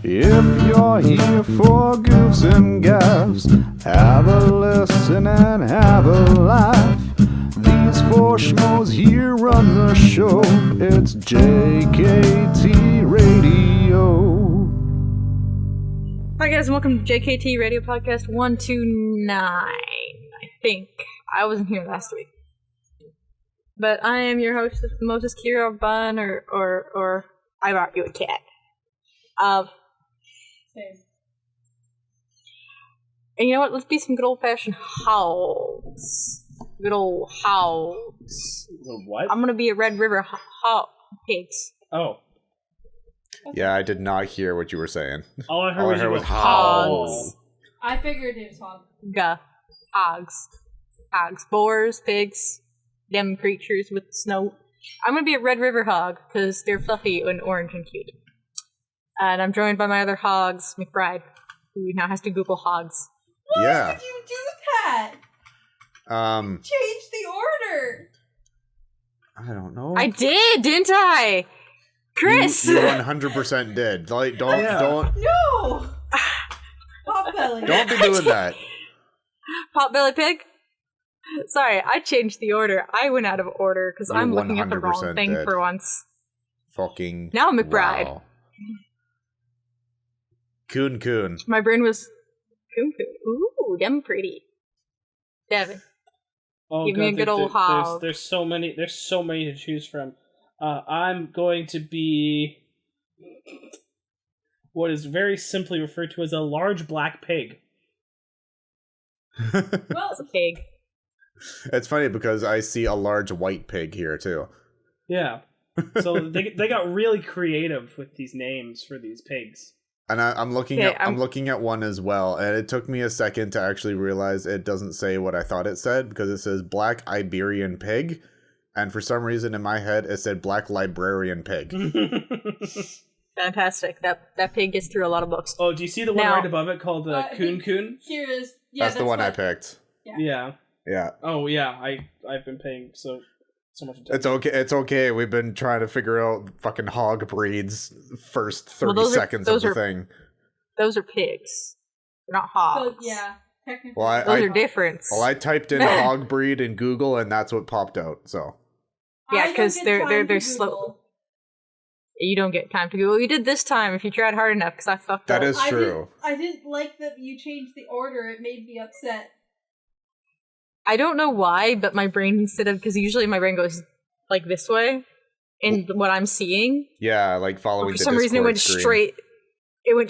If you're here for goofs and gaffs, have a listen and have a laugh. These four schmoes here run the show. It's JKT Radio. Hi guys, and welcome to JKT Radio Podcast 129, I think. I wasn't here last week. But I am your host, Moses Kiro Bun, or I brought you a cat. Same. And you know what? Let's be some good old-fashioned hogs. Good old hogs. What? I'm gonna be a Red River pigs. Oh. Yeah, I did not hear what you were saying. All I heard was hogs. I figured it was hog. Hogs. Hogs. Boars, pigs, them creatures with snow. I'm gonna be a Red River hog, because they're fluffy and orange and cute. And I'm joined by my other hogs, McBride, who now has to Google hogs. Yeah. Why would you do that? Change the order. I don't know. I did, didn't I? Chris! You 100% did. Like, don't. No! Potbelly. Don't be doing that. Potbelly pig? Sorry, I changed the order. I went out of order, because You I'm looking at the wrong 100% thing did. for once. Fucking. Now I'm McBride. Wow. Coon. My brain was... Coon. Ooh, them pretty. Devin. Oh, Give me a good old hog. There's so many to choose from. I'm going to be what is very simply referred to as a large black pig. Well, It's a pig. It's funny because I see a large white pig here too. Yeah. So they got really creative with these names for these pigs. And I'm looking at one as well, and it took me a second to actually realize it doesn't say what I thought it said, because it says Black Iberian Pig, and for some reason in my head it said Black Librarian Pig. Fantastic. That pig gets through a lot of books. Oh, do you see the one right above it called Coon? Here is. Yeah, that's the one I picked. Yeah. Yeah. Oh yeah, I've been paying so much attention. It's okay. It's okay. We've been trying to figure out fucking hog breeds first 30 seconds of the thing. Those are pigs. They're not hogs. So, yeah, technically. Well, those are different. Well, I typed in hog breed in Google, and that's what popped out. So. Yeah, because they're slow. You don't get time to Google. You did this time if you tried hard enough, because I fucked up. That is true. I didn't like that you changed the order. It made me upset. I don't know why, but my brain, instead of, because usually my brain goes like this way in what I'm seeing. Yeah, like following the For some reason, it went screen.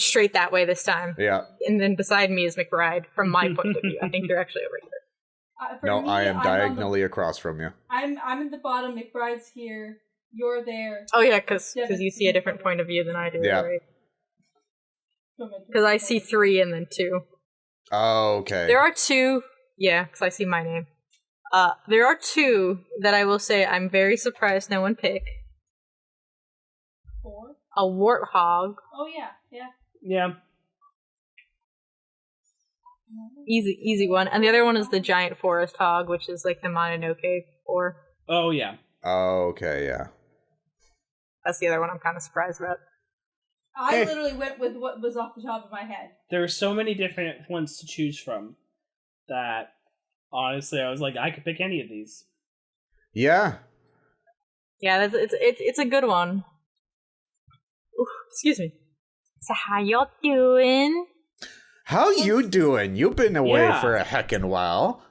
straight that way this time. Yeah. And then beside me is McBride, from my point of view. I think they're actually over here. For No, me, I am diagonally across from you. I'm in the bottom. McBride's here. You're there. Oh yeah, because you see a different point of view than I do. Yeah. Right? Because I see 3 and then 2. Oh, okay. There are 2. Yeah, because I see my name. There are 2 that I will say I'm very surprised no one picked. 4? A warthog. Oh yeah. Yeah. Easy one. And the other one is the giant forest hog, which is like the Mononoke or. Oh yeah. Oh, okay, yeah. That's the other one I'm kind of surprised about. I literally went with what was off the top of my head. There are so many different ones to choose from that honestly I was like, I could pick any of these. Yeah. Yeah, it's a good one. Ooh, excuse me. So how y'all doing? How you doing? You've been away Yeah. for a heckin' while.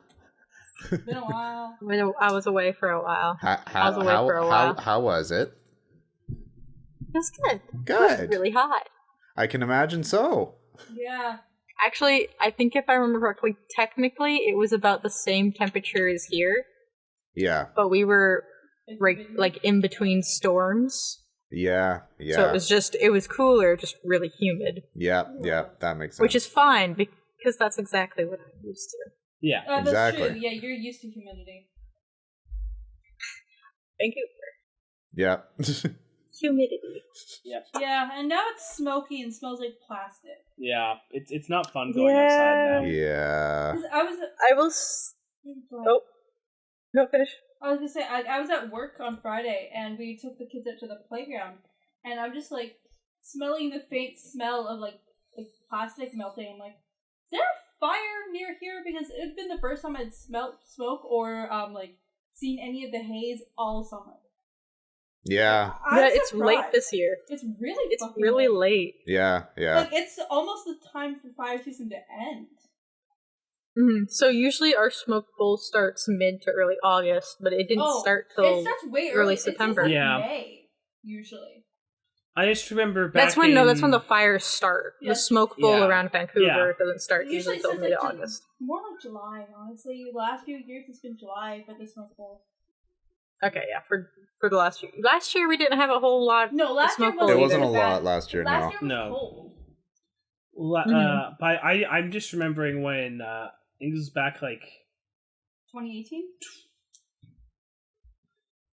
It's been a while. I was away for a while. How was it? It was good. Good. It was really hot. I can imagine so. Yeah. Actually, I think if I remember correctly, technically it was about the same temperature as here, Yeah. but we were like in between storms. Yeah. So it was cooler, just really humid. Yeah, that makes sense. Which is fine, because that's exactly what I'm used to. Yeah. That's Exactly. true. Yeah, you're used to humidity. Thank you. Yeah. Humidity. Yeah. Yeah, and now it's smoky and smells like plastic. Yeah. It's not fun going outside now. Yeah. 'Cause I will. Oh. No, finish. I was gonna say, I was at work on Friday, and we took the kids out to the playground, and I'm just like, smelling the faint smell of like plastic melting. I'm like, is there a fire near here? Because it'd been the first time I'd smelt smoke or like seen any of the haze all summer. Yeah. Yeah, it's late this year. It's really It's really late. Yeah. Like it's almost the time for fire season to end. Mm-hmm. So usually our smoke bowl starts mid to early August, but it didn't start till it starts way early September. It says Yeah. May, usually. I just remember back that's when that's when the fires start. Yeah. The smoke bowl Yeah. around Vancouver Yeah. doesn't start usually till says mid like August. more like July, honestly. The last few years it's been July for the smoke bowl. Okay, yeah, for the last year. Last year we didn't have a whole lot. No, last year smoke bowl It either. wasn't a lot last year, Last no. year was cold. But I'm just remembering when I think it was back like 2018?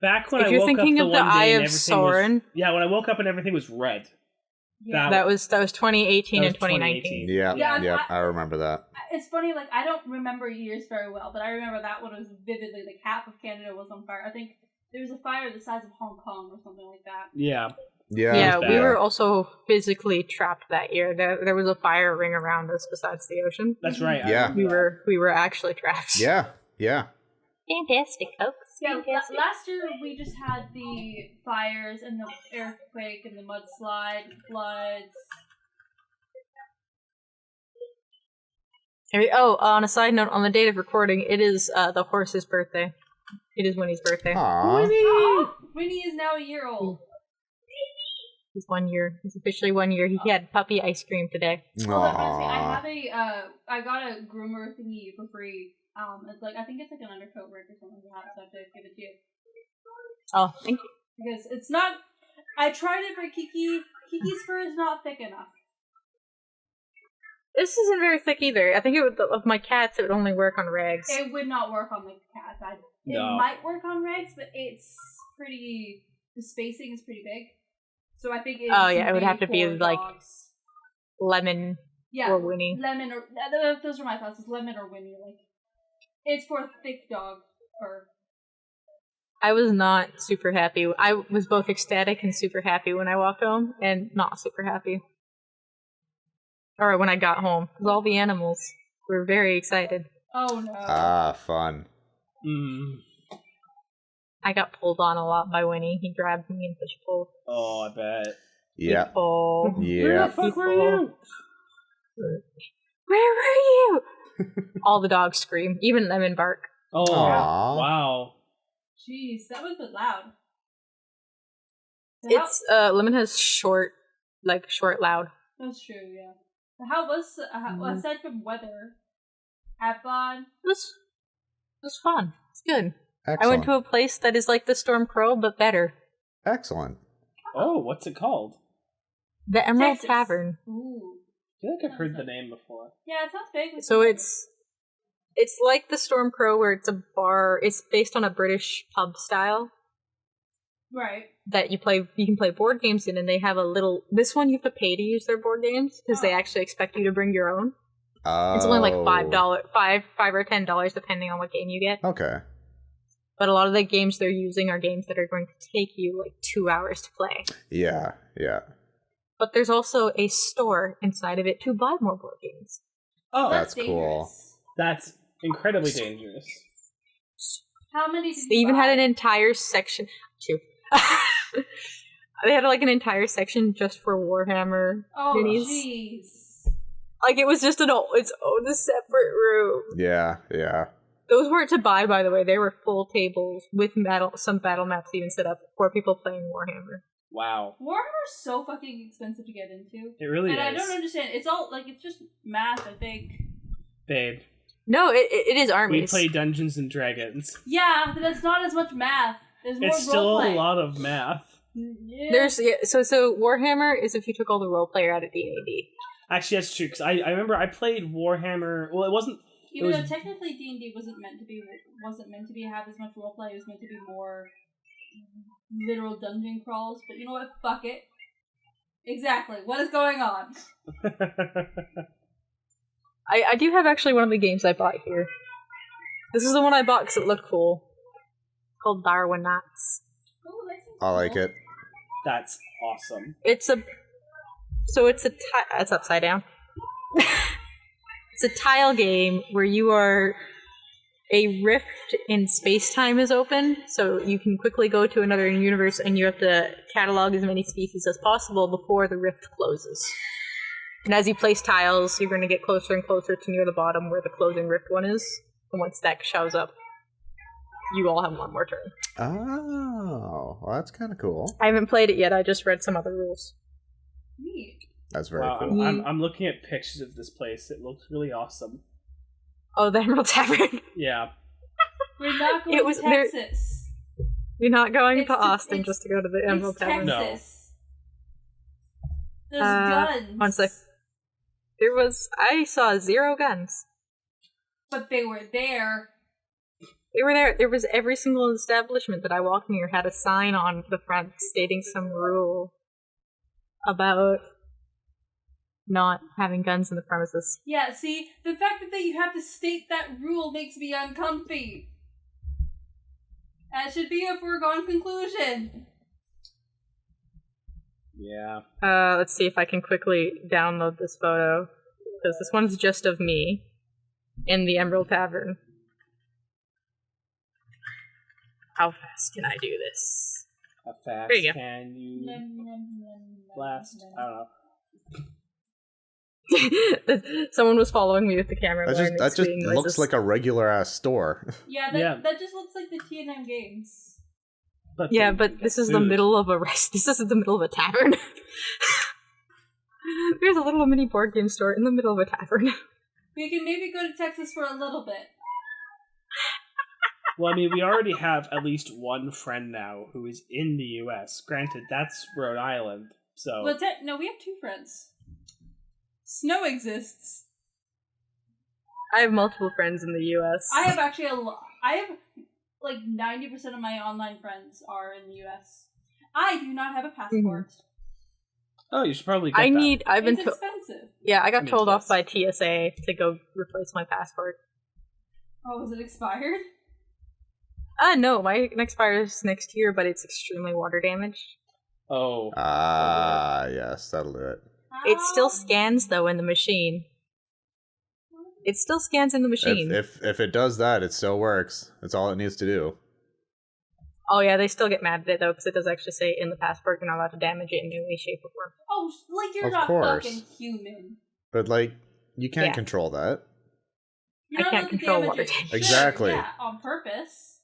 back when If I you're woke thinking up of the the one Eye day of and everything was Sauron, when I woke up and everything was red. Yeah. that was 2018 That and was 2019. 2018. Yeah, I remember that. It's funny, like, I don't remember years very well, but I remember that one was vividly, like, half of Canada was on fire. I think there was a fire the size of Hong Kong or something like that. Yeah. Yeah, was we bad. were also physically trapped that year. There was a fire ring around us besides the ocean. That's right. Yeah. We were actually trapped. Yeah. Fantastic, folks. Yeah, Fantastic. last year we just had the fires and the earthquake and the mudslide, floods. Oh, on a side note, on the date of recording, it is the horse's birthday. It is Winnie's birthday. Aww. Oh, Winnie is now a year old. He's 1 year. He's officially 1 year. He had puppy ice cream today. Well, that reminds me, I Aww. have I got a groomer thingy for free. It's like, I think it's like an undercoat rig or something like that, so I have to give it to you. Oh, thank you. Because it's not, I tried it for Kiki. Kiki's fur is not thick enough. This isn't very thick either. I think it would, of my cats, it would only work on rags. It would not work on the cat. It No. might work on rags, but it's pretty, the spacing is pretty big. So I think it's it would have to made be for like dogs. Lemon Yeah, or Winnie. lemon or those are my thoughts. It's lemon or Winnie. Like, it's for a thick dog fur. I was not super happy. I was both ecstatic and super happy when I walked home, and not super happy. Or when I got home, because all the animals were very excited. Oh no! Ah, fun. Mm. I got pulled on a lot by Winnie. He grabbed me and push pulled. Oh, I bet. Yeah. Pull. Where Yeah. the fuck were you? Where were you? All the dogs scream. Even Lemon bark. Oh, Aw. wow. Jeez, that was a bit loud. It's Lemon has short, loud. That's true. Yeah. How was aside from weather? Have fun. It was fun. It's good. Excellent. I went to a place that is like the Storm Crow, but better. Excellent. Oh, what's it called? The Emerald Texas. Tavern. Ooh. I feel like I've heard the name before. Yeah, it sounds big. So it's like the Storm Crow, where it's a bar. It's based on a British pub style right. that you can play board games in, and they have a little. This one you have to pay to use their board games because they actually expect you to bring your own. Oh. It's only like $5 or $10 depending on what game you get. Okay. But a lot of the games they're using are games that are going to take you like 2 hours to play. Yeah. But there's also a store inside of it to buy more board games. Oh, That's dangerous. cool. that's incredibly dangerous. How many did They you even buy? had an entire section. Two. They had like an entire section just for Warhammer Oh, minis. jeez. Like it was just its own separate room. Yeah. Those weren't to buy, by the way. They were full tables with some battle maps even set up for people playing Warhammer. Wow. Warhammer's so fucking expensive to get into. It really And is. I don't understand. It's all, like, it's just math, I think. Babe, No, it is we armies. play Dungeons and Dragons. Yeah, but that's not as much math. There's more It's still roleplay. a lot of math. Yeah. So Warhammer is if you took all the role player out of D&D. Actually, that's true, because I remember I played Warhammer. Well, it wasn't. Even it though was- technically D&D wasn't meant to be have as much roleplay. It was meant to be more literal dungeon crawls. But you know what? Fuck it. Exactly. What is going on? I do have actually one of the games I bought here. This is the one I bought because it looked cool. It's called Darwin Knots. Oh, that seems I like cool. it. That's awesome. It's a So it's it's upside down. It's a tile game where you are a rift in space-time is open, so you can quickly go to another universe and you have to catalog as many species as possible before the rift closes. And as you place tiles, you're going to get closer and closer to near the bottom where the closing rift one is. And once that shows up, you all have one more turn. Oh, well, that's kind of cool. I haven't played it yet, I just read some other rules. Neat. That's very Wow, cool. I'm looking at pictures of this place. It looks really awesome. Oh, the Emerald Tavern. Yeah. We're not going to Texas. You're not going It's to to- Austin it's- just to go to the Emerald It's Tavern. Texas. There's guns. 1 sec. I saw 0 guns. But they were there. They were there. There was every single establishment that I walked near had a sign on the front stating some rule about not having guns in the premises. Yeah, see, the fact that you have to state that rule makes me uncomfy. That should be a foregone conclusion. Yeah. Let's see if I can quickly download this photo. Because this one's just of me in the Emerald Tavern. How fast can I do this? How fast There you go. can you blast? I don't know. Someone was following me with the camera. That just looks like a regular ass store. Yeah, that just looks like the T&M games. But Yeah, but this is the middle of a This is the middle of a tavern. There's a little mini board game store in the middle of a tavern. We can maybe go to Texas for a little bit. Well, I mean, we already have at least one friend now who is in the U.S. Granted, that's Rhode Island, so... Well, no, we have 2 friends. Snow exists. I have multiple friends in the U.S. I have actually I have like 90% of my online friends are in the U.S. I do not have a passport. Oh, you should probably get I've been It's expensive. Yeah, I got I mean, told off yes. by TSA to go replace my passport. Oh, is it expired? No, mine expires next year, but it's extremely water damaged. Oh. Yes, that'll do it. It still scans though in the machine. It still scans in the machine. If it does that, it still works. That's all it needs to do. Oh yeah, they still get mad at it though, because it does actually say in the passport you're not allowed to damage it in any way, shape, or form. Oh, like you're Of not course. fucking human. But like, you can't Yeah. control that. You're I not can't allowed to control damage water it. damage. Sure, Exactly. Yeah, on purpose.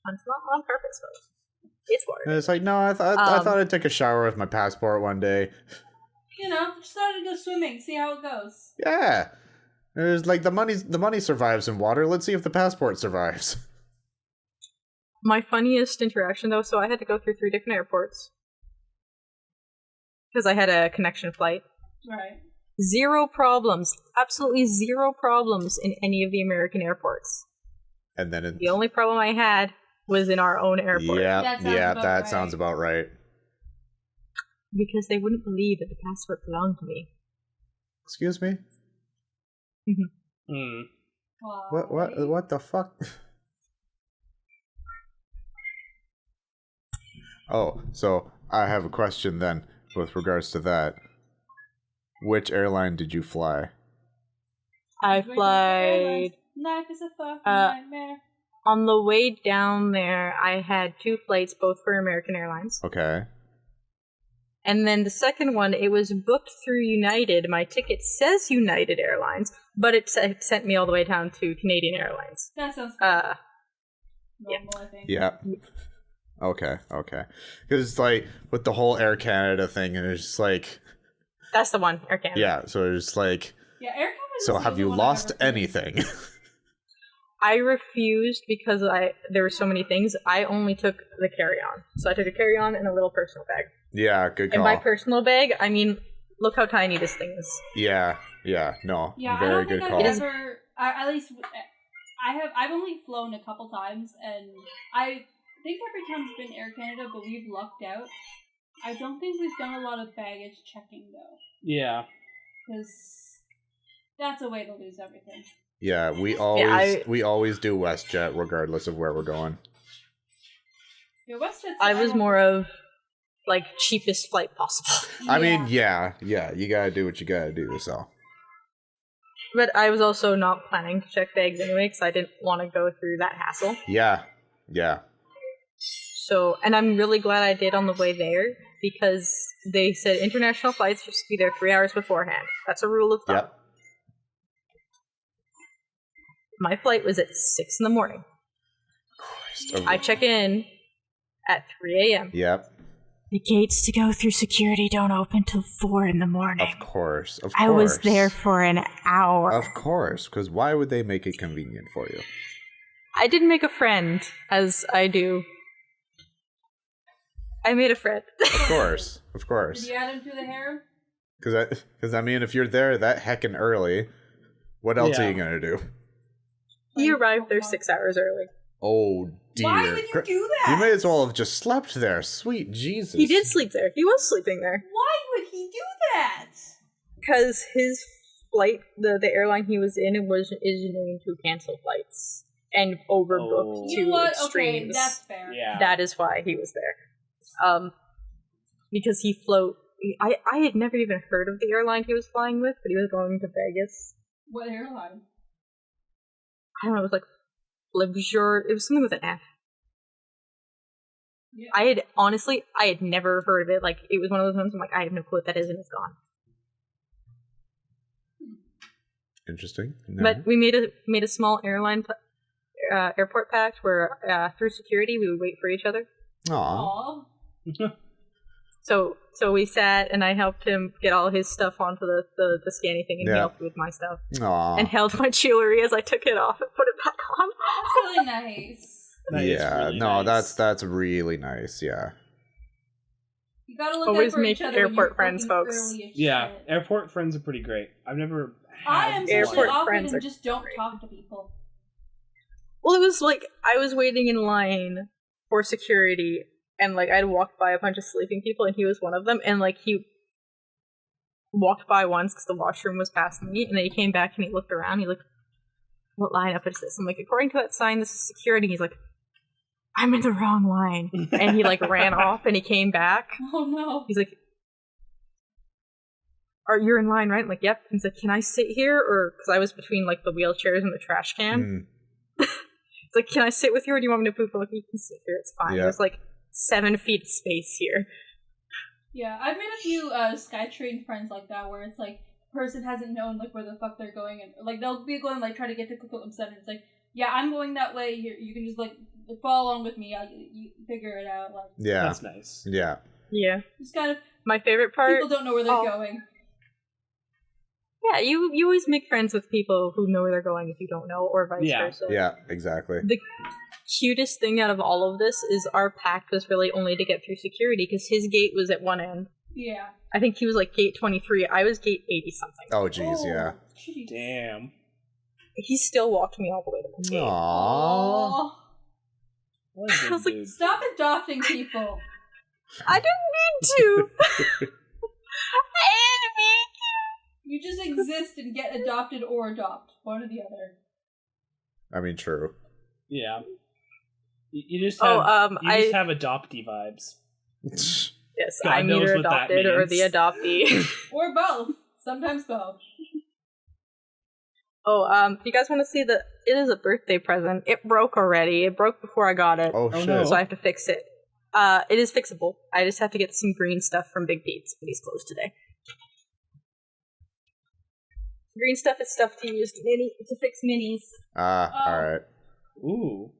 It's not on purpose though. It's water. And it's like, no, I thought I'd take a shower with my passport one day. You know, just started to go swimming, see how it goes. Yeah. There's like the money survives in water. Let's see if the passport survives. My funniest interaction though, so I had to go through 3 different airports. Because I had a connection flight. Right. 0 problems. Absolutely 0 problems in any of the American airports. And then The only problem I had was in our own airport. That sounds about that right. sounds about right. Because they wouldn't believe that the passport belonged to me. Excuse me? Hmm. What the fuck? Oh, so I have a question then with regards to that. Which airline did you fly? I flied... Life is a fucking nightmare. On the way down there, I had 2 flights, both for American Airlines. Okay. And then the second one, it was booked through United. My ticket says United Airlines, but it sent me all the way down to Canadian Airlines. That sounds normal, I think. Yeah. Okay. Because it's like with the whole Air Canada thing, and it's just like, That's the one, Air Canada. yeah. So it's like, Yeah, Air Canada. so have you lost anything? I refused because there were so many things. I only took the carry-on. So I took a carry-on and a little personal bag. Yeah, good call. And by personal bag, I mean, look how tiny this thing is. Yeah, no, Yeah, I very don't good think call. I've ever. At least I've only flown a couple times, and I think every time it's been Air Canada, but we've lucked out. I don't think we've done a lot of baggage checking though, Yeah. because that's a way to lose everything. Yeah, we always do WestJet regardless of where we're going. Yeah, WestJet's. I was more of like cheapest flight possible. I mean, yeah, you gotta do what you gotta do, so. But I was also not planning to check bags anyway, because I didn't want to go through that hassle. Yeah. So, and I'm really glad I did on the way there, because they said international flights should be there 3 hours beforehand. That's a rule of thumb. Yep. My flight was at 6 in the morning. Christ. I check in at 3 a.m. Yep. The gates to go through security don't open till 4 in the morning. Of course. I was there for an hour. Of course, because why would they make it convenient for you? I didn't make a friend, as I do. I made a friend. Of course. Did you add him to the harem? Because I mean, if you're there that heckin' early, what else are you gonna do? He arrived there 6 hours early. Oh dear. Why would you do that? You may as well have just slept there. Sweet Jesus. He did sleep there. He was sleeping there. Why would he do that? Because his flight, the airline he was in, is known to cancel flights and overbook You know to what? extremes. Okay, that's fair. Yeah. That is why he was there. Because he I had never even heard of the airline he was flying with, but he was going to Vegas. What airline? I don't know, it was like Flibjord. It was something with an F. Yeah. I had never heard of it. Like, it was one of those ones I'm like, I have no clue what that is, and it's gone. Interesting. No. But we made a small airport pact where through security we would wait for each other. Aw. Aw. So we sat and I helped him get all his stuff onto the scanny thing, and he helped with my stuff. Aw. And held my jewelry as I took it off and put it back on. That's really nice. That is Yeah, really no, nice. that's really nice, yeah. You gotta look Always out for make each other airport when you're friends, fucking folks. early as Yeah, shit. airport friends are pretty great. I've never I had am Airport socially awkward friends and are just don't great. talk to people. Well, it was like I was waiting in line for security, and like I'd walked by a bunch of sleeping people, and he was one of them. And like he walked by once because the washroom was past me, and then he came back and he looked around. He looked, what lineup is this? I'm like, according to that sign, this is security. He's like, I'm in the wrong line, and he like ran off, and he came back. Oh no. He's like, you're in line, right? I'm like, yep. He's like, can I sit here? Or, because I was between like the wheelchairs and the trash can. It's like, can I sit with you, or do you want me to poop? I'm like, you can sit here, it's fine. Yeah. There's like 7 feet of space here. Yeah, I've made a few SkyTrain friends like that where it's like person hasn't known like where the fuck they're going, and like they'll be going like try to get to Coquitlam Center. It's like, yeah, I'm going that way. You can just like follow along with me. You figure it out. Like, Yeah. That's nice. Yeah. Yeah. just kind of My favorite part. people don't know where they're going. Yeah, you always make friends with people who know where they're going if you don't know, or vice versa. Yeah, exactly. The cutest thing out of all of this is our pact was really only to get through security, because his gate was at one end. Yeah. I think he was like gate 23. I was gate 80 something. Oh jeez, yeah. Jeez. Damn. He still walked me all the way to my gate. Aww. Aw. What a I was good like, dude. Stop adopting people. I didn't mean to. I didn't mean to. You just exist and get adopted or adopt. One or the other. I mean, true. Yeah. You just have just have adoptee vibes. Yes, God I'm knows either what that adopted or means. the adoptee. Or both. Sometimes both. Do you guys want to see it is a birthday present. It broke already. It broke before I got it. Oh Oh, shit. no. So I have to fix it. It is fixable. I just have to get some green stuff from Big Pete's, but he's closed today. Green stuff is stuff to use to fix minis. Alright. Ooh.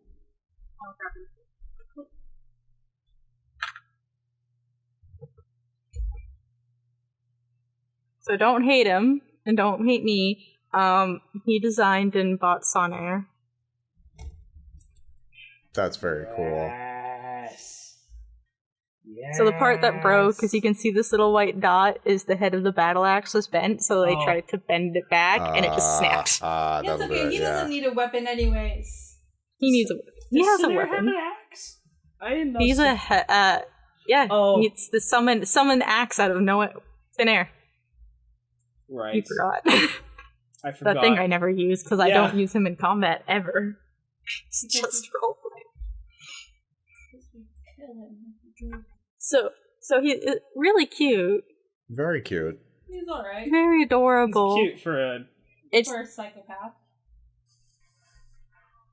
So don't hate him, and don't hate me. He designed and bought Sonair. That's very cool. Yes. Yes. So the part that broke, because you can see this little white dot, is the head of the battle axe was bent, so they tried to bend it back, and it just snapped. It's That'll do okay. it, He yeah. doesn't need a weapon anyways. He needs a weapon. He has a Does Sinner have weapon. an axe? I didn't know. He's yeah. Oh. It's the summon axe out of thin air. Right. You forgot. I forgot. That thing I never use, because I Yeah. don't use him in combat ever. It's just roleplay. So So he's really cute. Very cute. He's alright. Very adorable. It's cute for a. It's For a psychopath.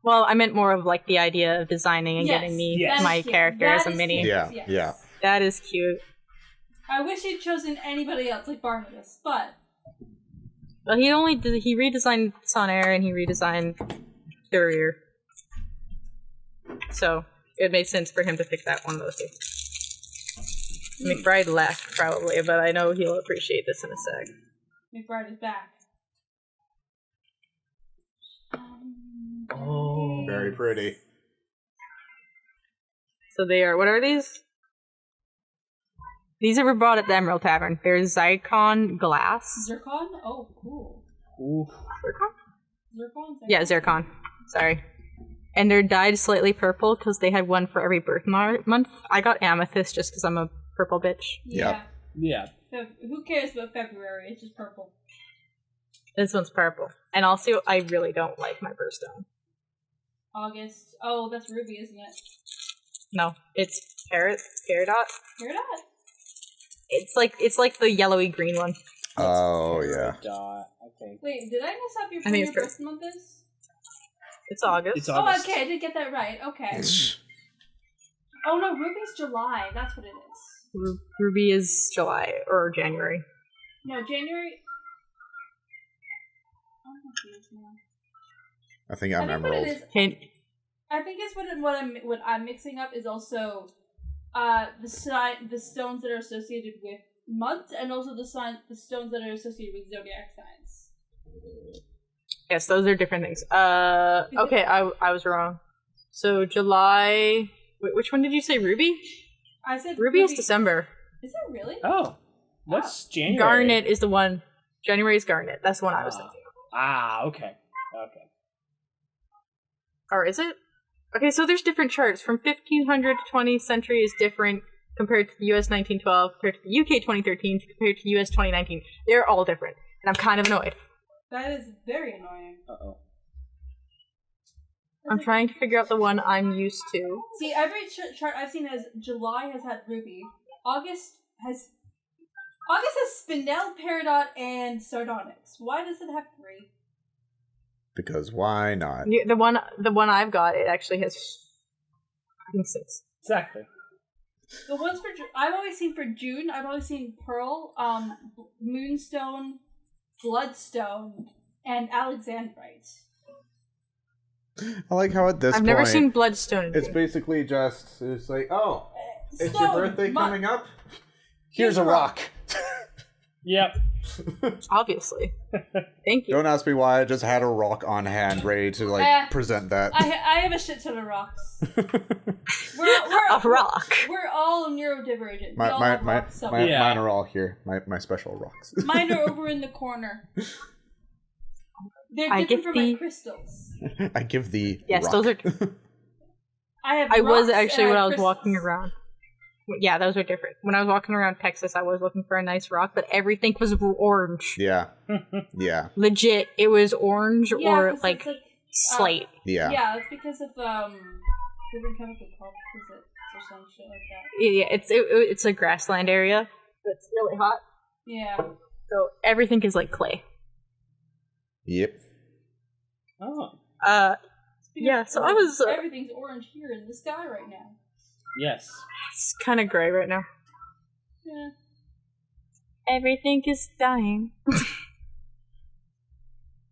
well, I meant more of like the idea of designing and Yes, getting me yes. my That is cute. character That as a is mini. cute. Yeah, Yes. yeah. That is cute. I wish he'd chosen anybody else like Barnabas, but Well, he redesigned Sonair and he redesigned Courier. So it made sense for him to pick that one of those two. McBride left probably, but I know he'll appreciate this in a sec. McBride is back. Oh. Very pretty. So they are. What are these? These were bought at the Emerald Tavern. They're Zircon glass. Zircon? Oh, cool. Ooh. Zircon? Zircon? Yeah, Zircon. Sorry. And they're dyed slightly purple because they had one for every birth month. I got amethyst just because I'm a purple bitch. Yeah. Yeah. Who cares about February? It's just purple. This one's purple. And also, I really don't like my birthstone. August. Oh, that's Ruby, isn't it? No, it's Peridot. Peridot? It's like the yellowy green one. Oh, yeah. Dot. Okay. Wait, did I mess up your I think your it's good. birth month is? It's August. It's August. Oh, okay, I did get that right. Okay. Oh no, Ruby's July. That's what it is. Ruby is July or January. No, January. I'm confused now. I think I'm I think what Emerald. it is. Hint. I think it's what I'm mixing up is also the stones that are associated with months and also the stones that are associated with zodiac signs. Yes, those are different things. Okay, I was wrong. So July. Wait, which one did you say? Ruby? I said Ruby is December. Is it really? Oh. What's January? Garnet is the one. January is Garnet. That's the one I was thinking of. Ah, okay. Okay. Or is it? Okay, so there's different charts. From 1500 to 20th century is different compared to the US 1912, compared to the UK 2013, compared to the US 2019. They're all different. And I'm kind of annoyed. That is very annoying. Uh-oh. I'm trying to figure out the one I'm used to. See, every chart I've seen has July has had Ruby. August has Spinel, Peridot, and Sardonyx. Why does it have 3? Because why not? The one I've got, it actually has I think 6. Exactly. The ones I've always seen for June, I've always seen Pearl, Moonstone, Bloodstone, and Alexandrite. I like how at this I've point, never seen Bloodstone. it's basically just, it's like, oh, it's your Stone, birthday mud. coming up? Here's a rock. Yep. Obviously. Thank you. Don't ask me why, I just had a rock on hand ready to, present that. I have a shit ton of rocks. We're A rock. We're all neurodivergent. We all have rocks somewhere. Yeah. Mine are all here. My special rocks. Mine are over in the corner. They're I different give from my thee- crystals. I give the Yes, rock. those are. I Was rocks actually and when I was crystals. walking around. Yeah, those are different. When I was walking around Texas, I was looking for a nice rock, but everything was orange. Yeah. Yeah. Legit, it was orange Yeah, or 'cause like it's slate. Yeah. Yeah, it's because of different chemical composites or some shit like that. Yeah, it's a grassland area. It's really hot, Yeah. so everything is like clay. Yep. Oh. Speaking Yeah, of so I orange, was, everything's orange here in the sky right now. Yes. It's kind of gray right now. Yeah. Everything is dying.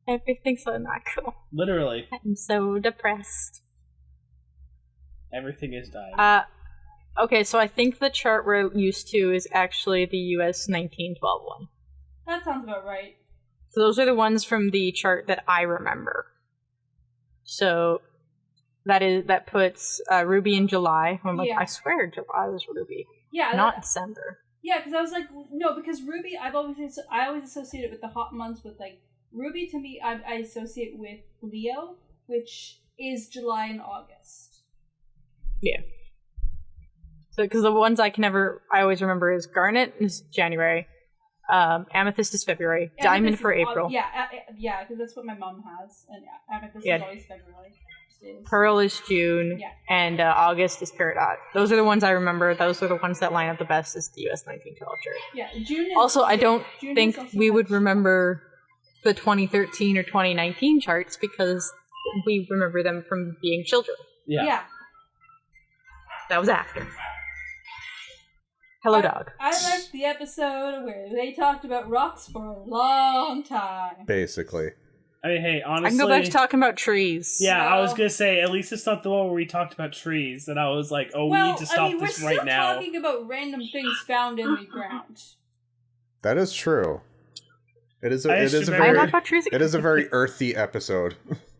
Everything's so not cool. Literally. I'm so depressed. Everything is dying. Okay, so I think the chart we're used to is actually the US 1912 one. That sounds about right. So those are the ones from the chart that I remember. So that puts Ruby in July. I'm like, Yeah. I swear July was Ruby, Yeah. not December. Yeah, because I was like, no, because Ruby, I always associate it with the hot months with like Ruby. To me, I associate with Leo, which is July and August. Yeah. So because the ones I always remember is Garnet is January, Amethyst is February. Diamond for April. Yeah, because that's what my mom has, and amethyst is always February. Pearl is June, Yeah. and August is Peridot. Those are the ones I remember. Those are the ones that line up the best as the US 19 culture. Yeah, June is... Also, I don't June think is also we would March. remember the 2013 or 2019 charts because we remember them from being children. Yeah. That was after. Hello, dog. I liked the episode where they talked about rocks for a long time. Basically. I mean, hey, honestly... I can go back to talking about trees. Yeah, I was No. gonna say, at least it's not the one where we talked about trees, and I was like, we need to stop this right now. We're still talking about random things found in the ground. That is true. It is a I just very remember- I talk about trees again. it is a very earthy episode.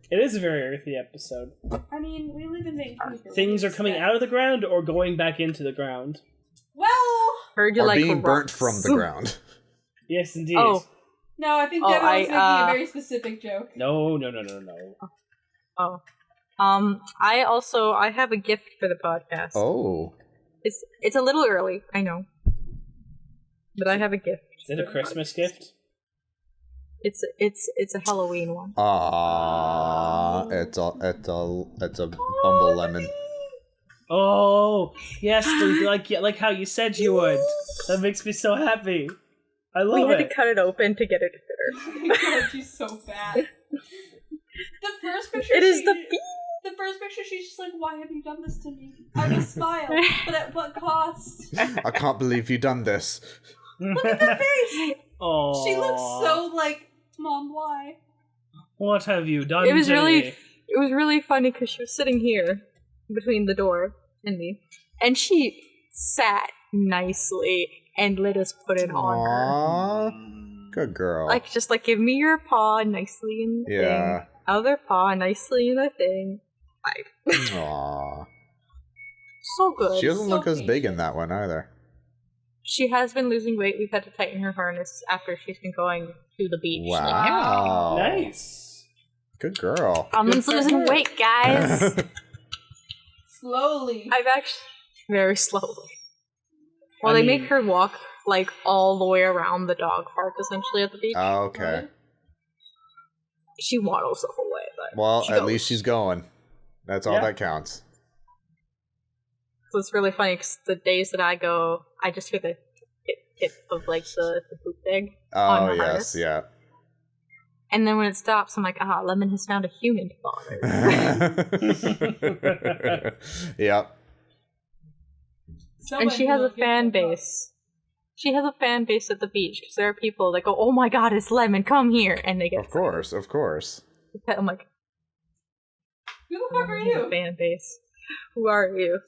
It is a very earthy episode. I mean, we live in Vancouver. Things are coming out of the ground or going back into the ground. Well, Heard you Or like being burnt rocks. from the ground. Yes, indeed. Oh. no, I think Oh, Devin was I, making a very specific joke. No. Oh. I have a gift for the podcast. Oh. It's a little early, I know. But I have a gift. Is it a Christmas gift? It's a Halloween one. It's a Bumble Lemon. Oh, yes, like how you said you would. That makes me so happy. I We love had it. to cut it open to get it to fit her. Oh my god, she's so bad. The first picture It is she- the bee. The first picture, she's just like, "Why have you done this to me?" I will smile, but at what cost? I can't believe you done this. Look at her face. Oh, She looks so like, "Mom, why?" What have you done? It was to me? really funny because she was sitting here between the door and me, and she sat nicely and let us put it on her. Aww. Good girl. Like, just like, give me your paw nicely in the Yeah. thing. Other paw nicely in the thing. Aww. So good. She doesn't So look as big in patient. that one either. She has been losing weight. We've had to tighten her harness after she's been going to the beach. Wow. Nice. Good girl. Almond's Good for losing her. weight, guys. Slowly. I've actually very slowly. Well, I they mean- make her walk like all the way around the dog park, essentially at the beach. Okay. She waddles the whole way, but Well, she at goes. least she's going. That's all Yeah. that counts. So it's really funny because the days that I go, I just hear the hit of like the boot peg on Oh, the yes, harness. yeah. And then when it stops, I'm like, Lemon has found a human to bother. Yep. And she has a fan base. She has a fan base at the beach because there are people that go, "Oh my God, it's Lemon! Come here!" And they get Of course, of course. I'm like, Who the fuck are "He's a you? fan base. Who are you?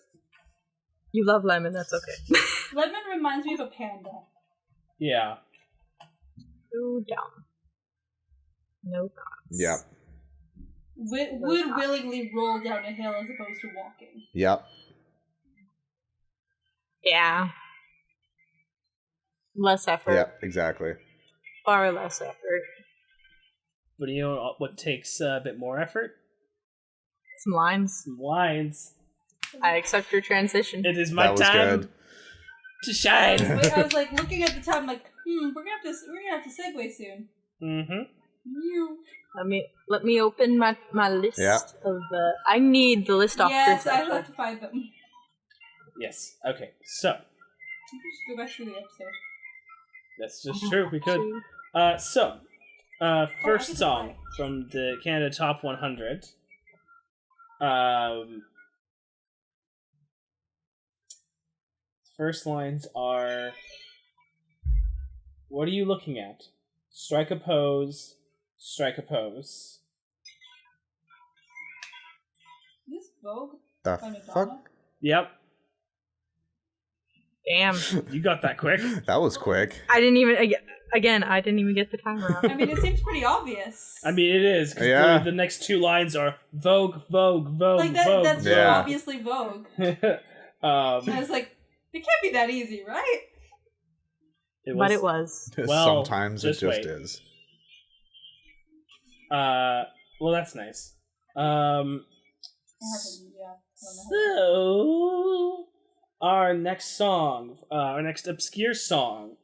You love Lemon. That's okay." Lemon reminds me of a panda. Yeah. Too dumb. No thoughts. Yep. Would willingly roll down a hill as opposed to walking. Yep. Yeah. Less effort. Yep, exactly. Far less effort. But you know what takes a bit more effort? Some lines. Some lines. I accept your transition. It is my That was time good. to shine. Wait, I was like looking at the time, like, we're gonna have to segue soon. Mm-hmm. You. Let me open my list Yeah. of I need the list off Yes, Chris, I actually. have to find them. Yes. Okay. So We should just go back to the episode. that's just true. We could. First song from the Canada Top 100. First lines are, "What are you looking at? Strike a pose. Strike a pose." This Vogue The by Madonna. fuck? Yep, Damn. you got that quick. That was quick. I didn't even I didn't even get the timer up. I mean, it seems pretty obvious. I mean, it is, because Yeah. the next two lines are Vogue, Vogue, Vogue, like that. Vogue. That's Yeah. obviously Vogue. And I was like, it can't be that easy, right? But it was. Well, Sometimes it just just wait. is. Well, that's nice. Yeah. So, our next song, our next obscure song,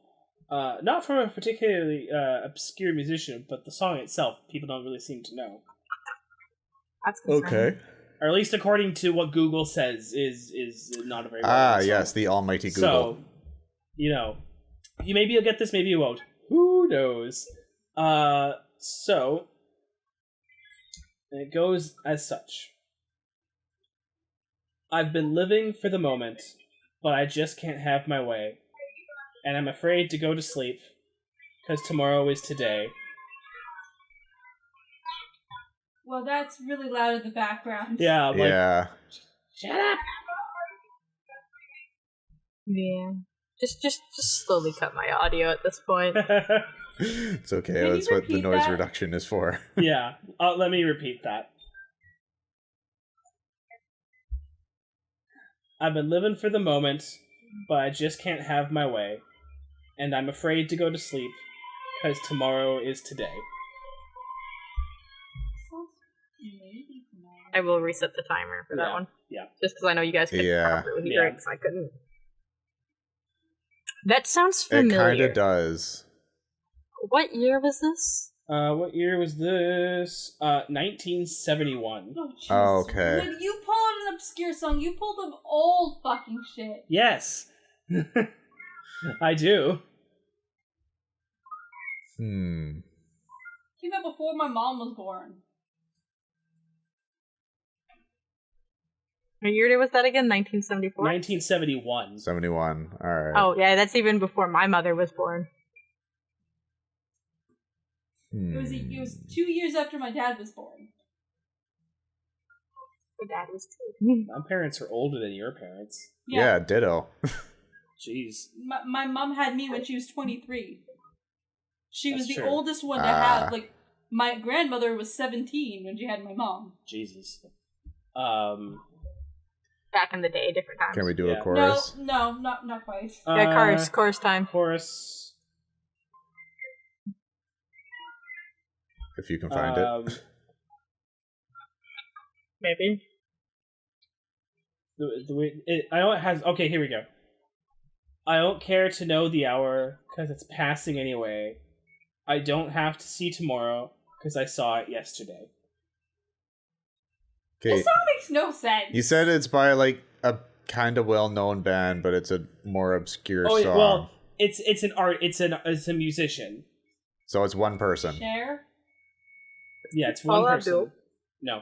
Not from a particularly obscure musician, but the song itself, people don't really seem to know. That's concerning. Or at least according to what Google says is not a very well song. Yes, the almighty Google. So, maybe you'll get this, maybe you won't. Who knows? So, it goes as such. I've been living for the moment, but I just can't have my way. And I'm afraid to go to sleep, because tomorrow is today. Well, that's really loud in the background. Yeah, Yeah. Shut up! Yeah. Just slowly cut my audio at this point. It's okay. Can you That's what the repeat noise that? reduction is for. Yeah, let me repeat that. I've been living for the moment, but I just can't have my way. And I'm afraid to go to sleep, because tomorrow is today. I will reset the timer for that one. Yeah. Just because I know you guys couldn't Yeah. properly hear it, because I couldn't. That sounds It familiar. kind of does. What year was this? What year was this? 1971. Oh, Jesus. Oh, okay. When you pull out an obscure song, you pulled of old fucking shit. Yes! I do. Hmm. Came out before my mom was born. What year was that again? 1974? 1971. 71. All right. Oh, yeah, that's even before my mother was born. It was 2 years after my dad was born. My dad was too. My parents are older than your parents. Yeah, ditto. Jeez. My mom had me when she was 23. She was That's the true. oldest one to have, my grandmother was 17 when she had my mom. Jesus. Back in the day, different times. Can we do Yeah. a chorus? No, not quite. Yeah, chorus time. Chorus. If you can find it. Maybe. I know it has... Okay, here we go. I don't care to know the hour, because it's passing anyway. I don't have to see tomorrow, because I saw it yesterday. Okay. This song makes no sense. You said it's by like a kind of well-known band, but it's a more obscure song. Well, it's a musician. So it's one person. Cher? Yeah, it's one Paula person. Abdul? No.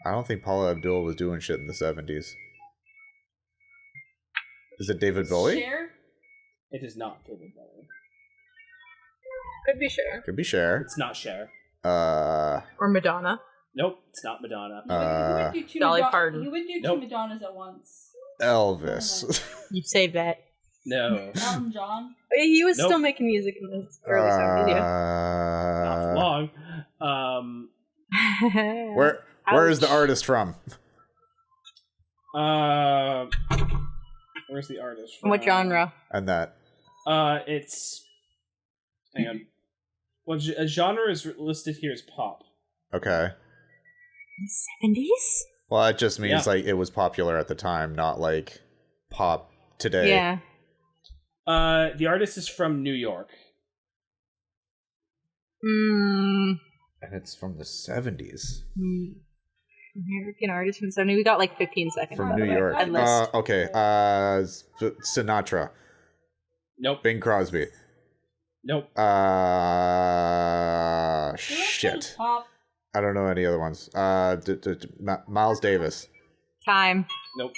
I don't think Paula Abdul was doing shit in the 70s. Is it David Bowie? Cher? It is not David Bowie. Could be Cher. Could be Cher. It's not Cher. Or Madonna. Nope, it's not Madonna. He wouldn't do two Dolly Parton. He wouldn't do Nope. two Madonnas at once. Elvis. You'd say that. No. Elton John? But he was Nope. still making music in the early 70s, Not for long. yeah. Where is the artist from? Where's the artist from? What genre? And that. It's... Hang on. What genre is listed here is pop. Okay. 70s? Well, it just means Yeah. like it was popular at the time, not like pop today. Yeah. The artist is from New York. Mm, And it's from the 70s. American artist from the 70s. We got like 15 seconds. From by New the way. York. I'd list. Okay. Sinatra. Nope. Bing Crosby. Nope. Shit. Pop. I don't know any other ones. Miles Davis. Time. Nope.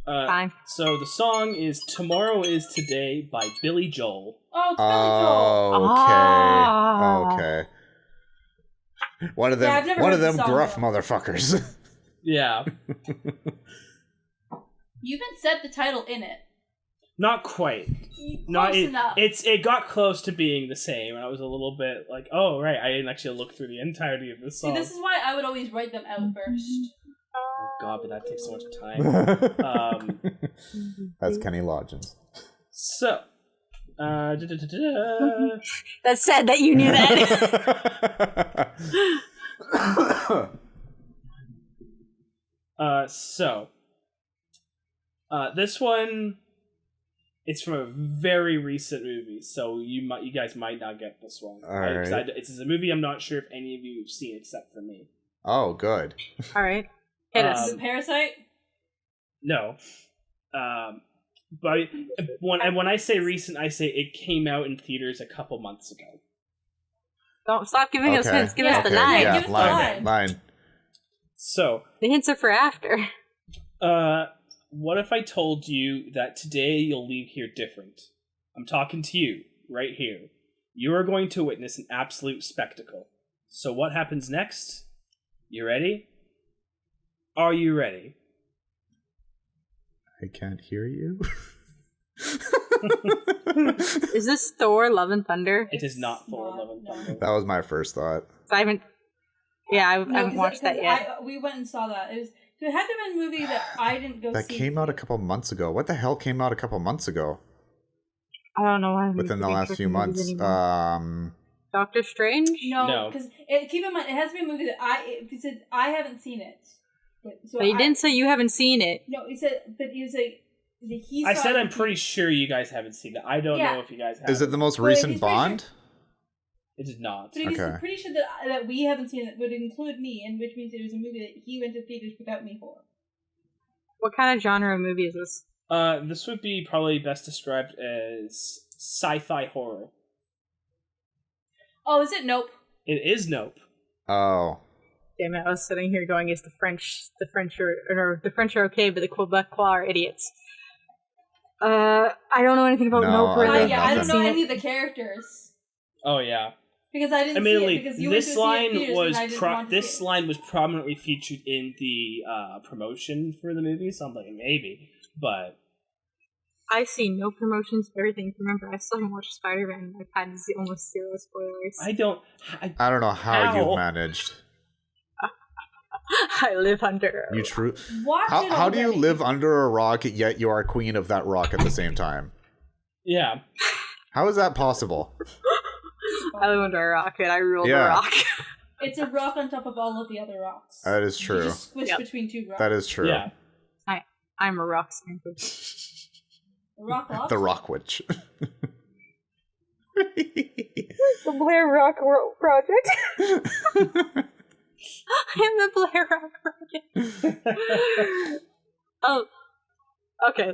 Time. So the song is "Tomorrow Is Today" by Billy Joel. Oh, it's Billy Joel. Ah. Okay. One of them. Yeah, I've never One heard of them the song, gruff though. motherfuckers. Yeah, You even said the title in it. not quite. Close enough. It got close to being the same, and I was a little bit like, oh right, I didn't actually look through the entirety of this See, song. this is why I would always write them out first. Oh god, but that takes so much time. That's Kenny Loggins. So, da-da-da-da. That said that you knew that. This one It's from a very recent movie, so you guys might not get this one. All right. It's a movie I'm not sure if any of you have seen except for me. Oh, good. All right. Hit us. Is it Parasite? No. But when I say recent, I say it came out in theaters a couple months ago. Don't stop giving us hints. Give us the Okay, line. Yeah, Give us the line. So, The hints are for after. what if I told you that today you'll leave here different? I'm talking to you, right here. You are going to witness an absolute spectacle. So what happens next? You ready? Are you ready? I can't hear you. Is this Thor: Love and Thunder? It is not Thor: Love and Thunder. That was my first thought. I haven't. Yeah, I haven't watched that yet. We went and saw that. So it had to have been a movie that I didn't go see. That came out a couple months ago. What the hell came out a couple months ago? I don't know why. Within the last few months. Doctor Strange? No, because keep in mind it has to be a movie that I haven't seen it. So But he didn't say you haven't seen it. No, he said that he was like I said I'm pretty sure you guys haven't seen it. I don't know if you guys have. Is it the most Well, recent he's pretty Bond? It is not. But he was Okay. pretty sure that we haven't seen it would include me, and which means it was a movie that he went to theaters without me for. What kind of genre of movie is this? This would be probably best described as sci-fi horror. Oh, is it? Nope. It is Nope. Oh. Damn it! I was sitting here going, "Is the French are okay, but the Quebecois are idiots." I don't know anything about No, Nope. I got I don't know nothing. any of the characters Oh yeah. because I didn't Admittedly, see it because you went to this see it in line theaters was and I didn't want to see this it. line was prominently featured in the promotion for the movie. So I'm like, maybe, but I've seen no promotions for everything. Remember, I still haven't watched Spider-Man. I've had almost zero spoilers. I don't I don't know how How? you've managed. I live under. You true. Watch it How do you already. live under a rock yet you are queen of that rock at the same time? Yeah. How is that possible? I live under a rock and I rule Yeah. the rock. It's a rock on top of all of the other rocks. That is You true. just squish Yep. between two rocks. That is true. Yeah. I'm a rock sniper. A rock off. The Rock Witch. The Blair Rock Project. I'm the Blair Rock Project. Oh, okay.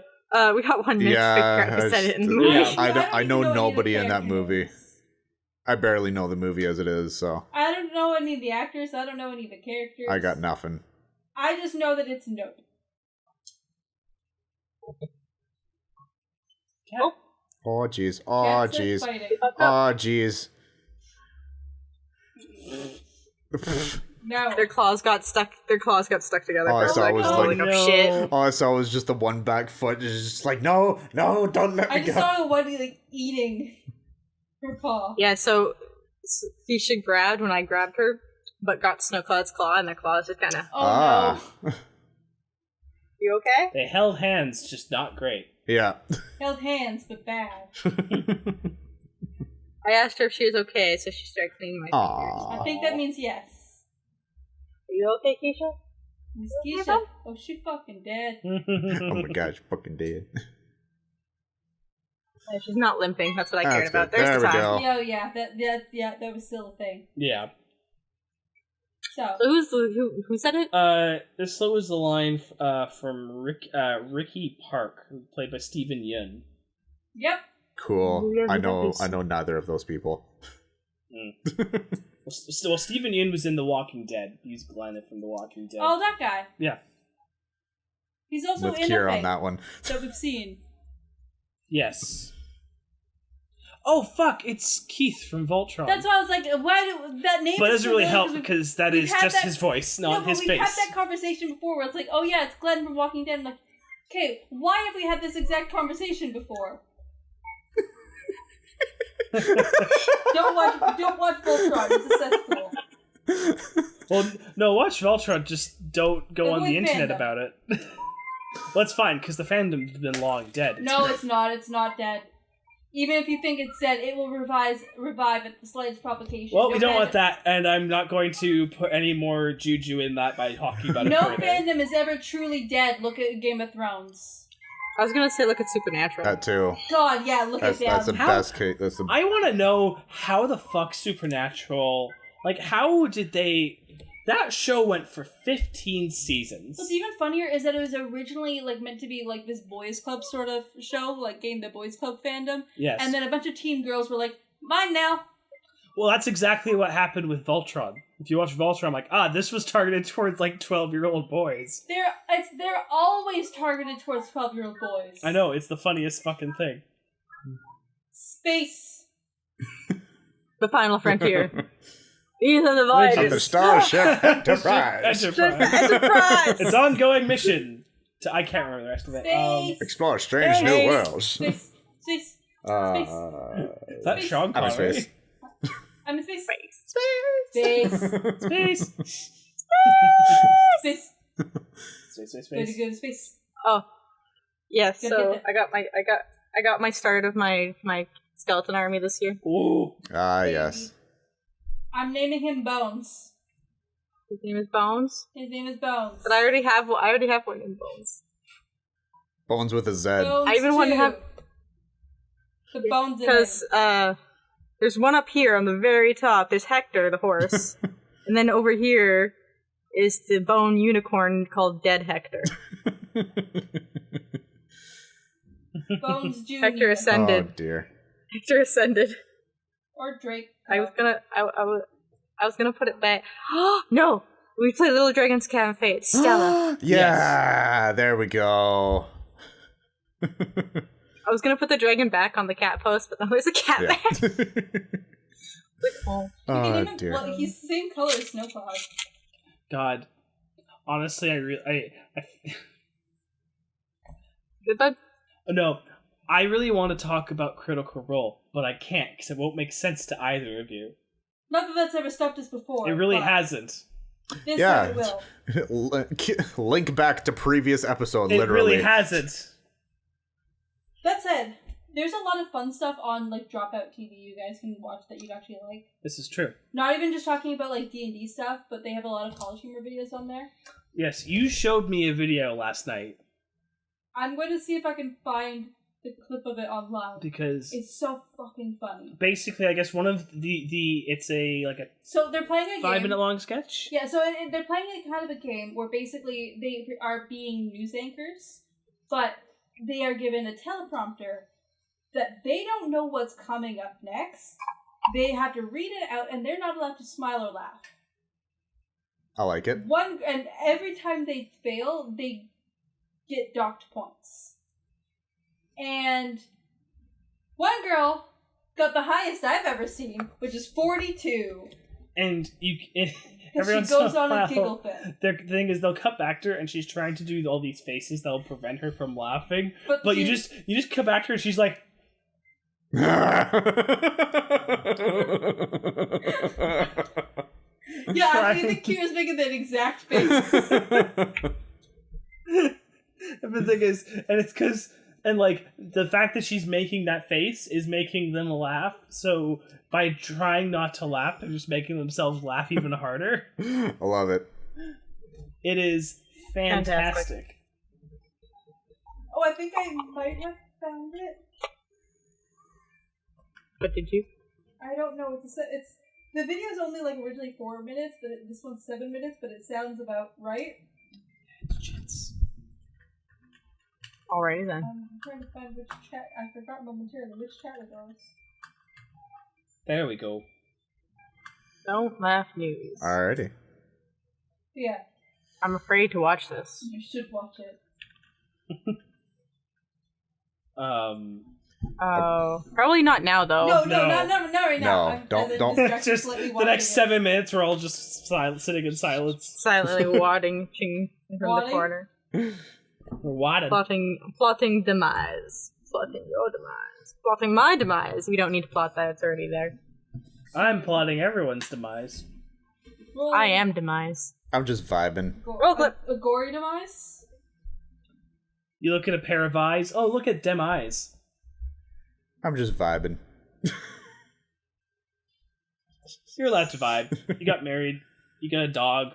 We got one minute to figure out Yeah, who said it in the Yeah. movie. I know even any of nobody the in that movie. characters. I barely know the movie as it is, so I don't know any of the actors. I don't know any of the characters. I got nothing. I just know that it's Nope. Oh jeez. Oh Cats are jeez. fighting. Oh jeez. No. Their claws got stuck. Their claws got stuck together. All I for, saw was, holding like- up no. shit. All I saw was just the one back foot. It's just like, no, don't let I me just go. saw one like eating her paw. Yeah, so Fisha grabbed when I grabbed her, but got Snowcloud's claw, and their claws just kind of. Oh no. You okay? They held hands, just not great. Yeah. Held hands, but bad. I asked her if she was okay, so she started cleaning my fingers. I think that means yes. Are you okay, Keisha? Miss Keisha. Oh, she fucking dead. Oh my gosh, fucking dead. She's not limping. That's what I cared That's about. good. There's There the we time. go. Yeah, that was still a thing. Yeah. So So who said it? This was the line from Ricky Park, who played by Stephen Yun. yep. Cool. Yeah, I that know neither of those people. Well, Stephen Yun was in The Walking Dead. He's Glenn from The Walking Dead. Oh, that guy. Yeah. He's also With in Kier a on thing that one. that we've seen. Yes. Oh fuck! It's Keith from Voltron. That's why I was like, why do that name? But it is doesn't so really weird help because that we've is had just that- his voice, No, not but his we've face. had that conversation before where it's like, oh yeah, it's Glenn from Walking Dead. I'm like, okay, why have we had this exact conversation before? Don't watch Voltron. It's a cesspool. Well, no, watch Voltron. Just don't go on Avoid the internet fandom. about it. Well, it's fine because the fandom's been long dead. No, it's not. It's not dead. Even if you think it's dead, it will revive at the slightest provocation. Well, we No don't want fandom- that, and I'm not going to put any more juju in that by talking about it No further. fandom is ever truly dead. Look at Game of Thrones. I was gonna say look at Supernatural. That too. God, yeah, look at That's the them. best case. That's the I want to know how the fuck Supernatural, like, how did they? That show went for 15 seasons. What's even funnier is that it was originally like meant to be like this boys club sort of show, like gained the boys club fandom. Yes. And then a bunch of teen girls were like, mine now. Well, that's exactly what happened with Voltron. If you watch Voltron, I'm like, this was targeted towards like 12-year-old boys. They're always targeted towards 12-year-old boys. I know, it's the funniest fucking thing. Space. The Final Frontier. These are the voyages. of the Starship Enterprise. Enterprise! Its ongoing mission. I can't remember the rest of it. Space. Explore strange new worlds. Space. Space. Is that Sean I'm in Connery? space. I'm in space. Space. Space. Space. Space. Space. Way to go to space. Oh, yeah. Good, So good. I got my start of my skeleton army this year. Ooh. Ah, yes. I'm naming him Bones. His name is Bones, His name is Bones. but I already have one named Bones. Bones with a Z. Bones I even want to 2. have The bones in because there's one up here on the very top. There's Hector the horse, and then over here is the bone unicorn called Dead Hector. Bones Jr. Hector Oh ascended. dear. Hector ascended. Or Drake. I was gonna put it back. No, we play Little Dragon's Cat and Fate. Stella. Yeah, there we go. I was gonna put the dragon back on the cat post, but then there's a cat back. Oh. You can Oh even, dear. well, he's the same color as Snowcloud. God. Honestly, But no, I really want to talk about Critical Role, but I can't because it won't make sense to either of you. Not that that's ever stopped us before. It really but hasn't. This Yeah. time it will. Link back to previous episode, It literally. really hasn't. That said, there's a lot of fun stuff on like Dropout TV you guys can watch that you'd actually like. This is true. Not even just talking about like D&D stuff, but they have a lot of college humor videos on there. Yes, you showed me a video last night I'm going to see if I can find the clip of it online. because It's so fucking funny. basically, I guess one of the it's a So they're playing a game. 5-minute long sketch. Yeah, so they're playing a kind of a game where basically they are being news anchors, but they are given a teleprompter that they don't know what's coming up next. They have to read it out, and they're not allowed to smile or laugh. I like it. And every time they fail, they get docked points. And one girl got the highest I've ever seen, which is 42. And Because everyone she goes on a giggle fit. The thing is, they'll cut back to her, and she's trying to do all these faces that'll prevent her from laughing. But you just cut back to her, and she's like, Yeah, I think Kira's making that exact face. And the thing is, and it's because, and like, the fact that she's making that face is making them laugh, so by trying not to laugh, they're just making themselves laugh even harder. I love it. It is fantastic. Oh, I think I might have found it. But did you? I don't know what to say. The video is only like originally 4 minutes, but this one's 7 minutes, but it sounds about right. Jits. Alrighty then. I'm trying to find which chat. I forgot momentarily which chat it was. There we go. Don't laugh news. Alrighty. Yeah, I'm afraid to watch this. you should watch it. Oh, probably not now though. No, no. not right now. No, don't. Distracted, Just slightly the watching next it. 7 minutes, we're all just sitting in silence. Silently watching from the Wadding? corner, We're wadding. plotting demise, plotting your demise, plotting my demise. You don't need to plot that; it's already there. I'm plotting everyone's demise. Roll I am demise. I'm just vibing. Roll clip. A gory demise? You look at a pair of eyes. Oh, look at them eyes. I'm just vibing. You're allowed to vibe. You got married. You got a dog.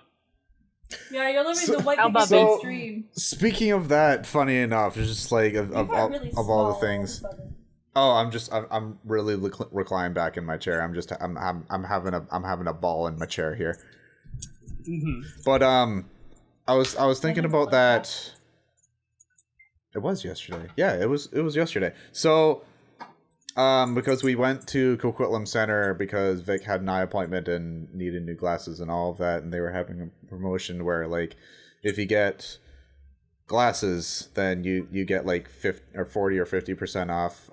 Yeah, you're living the white How people about So- dream. Speaking of that, funny enough, it's just like of all, Really of all the small things. all of a sudden. Oh, I'm really reclined back in my chair. I'm having a ball in my chair here. Mm-hmm. But I was thinking about that. It was yesterday. Yeah, it was yesterday. So because we went to Coquitlam Center because Vic had an eye appointment and needed new glasses and all of that, and they were having a promotion where like if you get glasses, then you get like 50 or 40 or 50% off